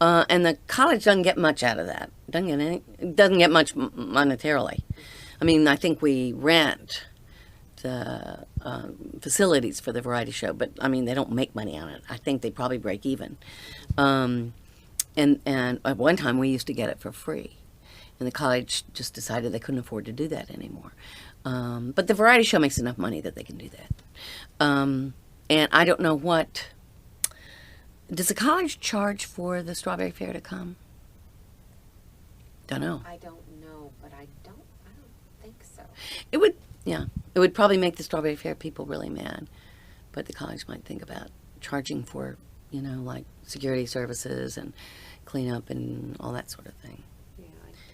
And the college doesn't get much out of that. Doesn't get much monetarily. I mean, I think we rent the facilities for the variety show, but I mean, they don't make money on it. I think they probably break even. And at one time we used to get it for free, and the college just decided they couldn't afford to do that anymore. But the variety show makes enough money that they can do that. And I don't know does the college charge for the Strawberry Fair to come? Don't know. I don't know, but I don't think so. It would. Yeah, it would probably make the Strawberry Fair people really mad, but the college might think about charging for, like security services and cleanup and all that sort of thing. Yeah,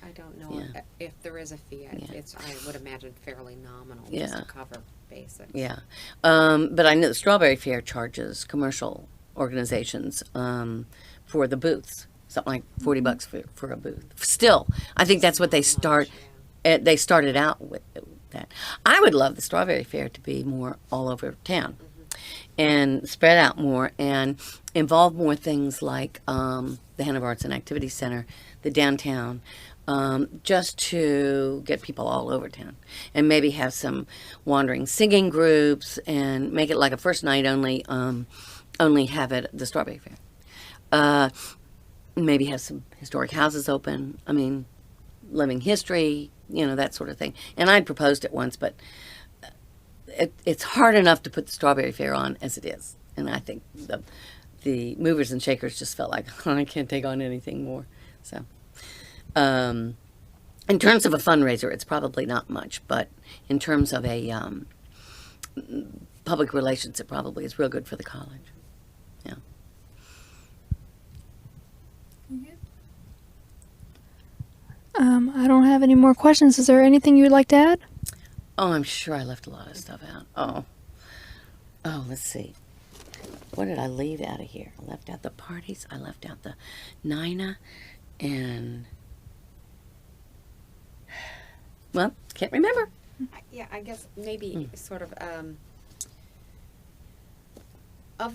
I don't know if there is a fee. It's I would imagine fairly nominal just to cover basics. Yeah, but I know the Strawberry Fair charges commercial organizations for the booths, something like $40 for a booth. Still, I think that's what they start. They started out with. That. I would love the Strawberry Fair to be more all over town and spread out more and involve more things like the Hanover Arts and Activities Center, the downtown, just to get people all over town, and maybe have some wandering singing groups, and make it like a first night only have it at the Strawberry Fair. Maybe have some historic houses open. I mean, living history, that sort of thing. And I'd proposed it once, but it's hard enough to put the Strawberry Fair on as it is. And I think the movers and shakers just felt like, I can't take on anything more. So, in terms of a fundraiser, it's probably not much, but in terms of a public relations, it probably is real good for the college. Yeah. I don't have any more questions. Is there anything you would like to add? Oh, I'm sure I left a lot of stuff out. Oh, let's see. What did I leave out of here? I left out the parties. I left out the Nina, and well, can't remember. Yeah, I guess maybe sort of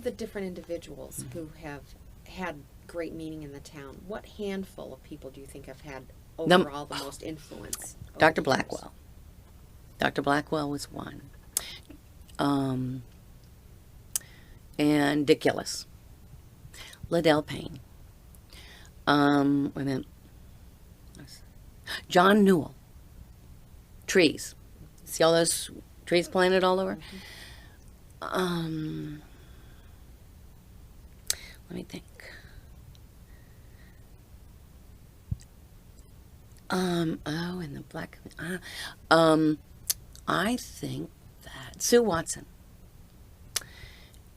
the different individuals who have had great meaning in the town, what handful of people do you think have had overall the most influence? Dr. Blackwell. Dr. Blackwell was one. And Dick Gillis. Liddell Payne. Wait a minute. John Newell. Trees. See all those trees planted all over? Let me think. And the black. I think that Sue Watson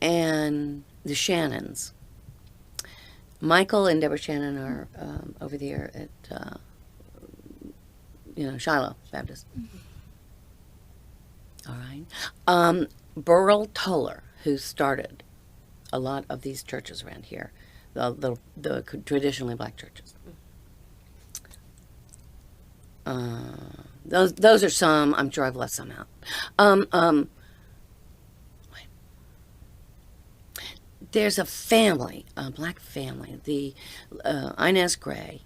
and the Shannons. Michael and Deborah Shannon are over there at Shiloh Baptist. All right. Burrell Toller, who started a lot of these churches around here, the traditionally black churches. Those are some. I'm sure I've left some out. Wait. There's a family, a black family, the Inez Gray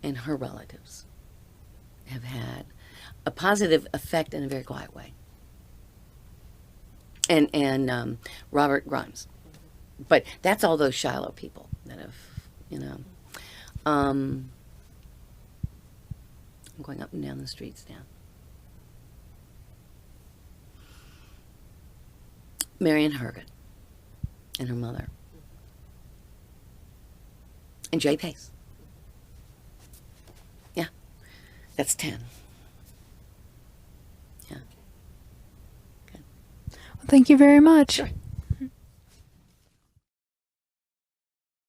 and her relatives have had a positive effect in a very quiet way. And Robert Grimes. But that's all those Shiloh people that have, I'm going up and down the streets now. Marion Herget and her mother. And Jay Pace. Yeah. That's 10. Yeah. Well, thank you very much. Sure.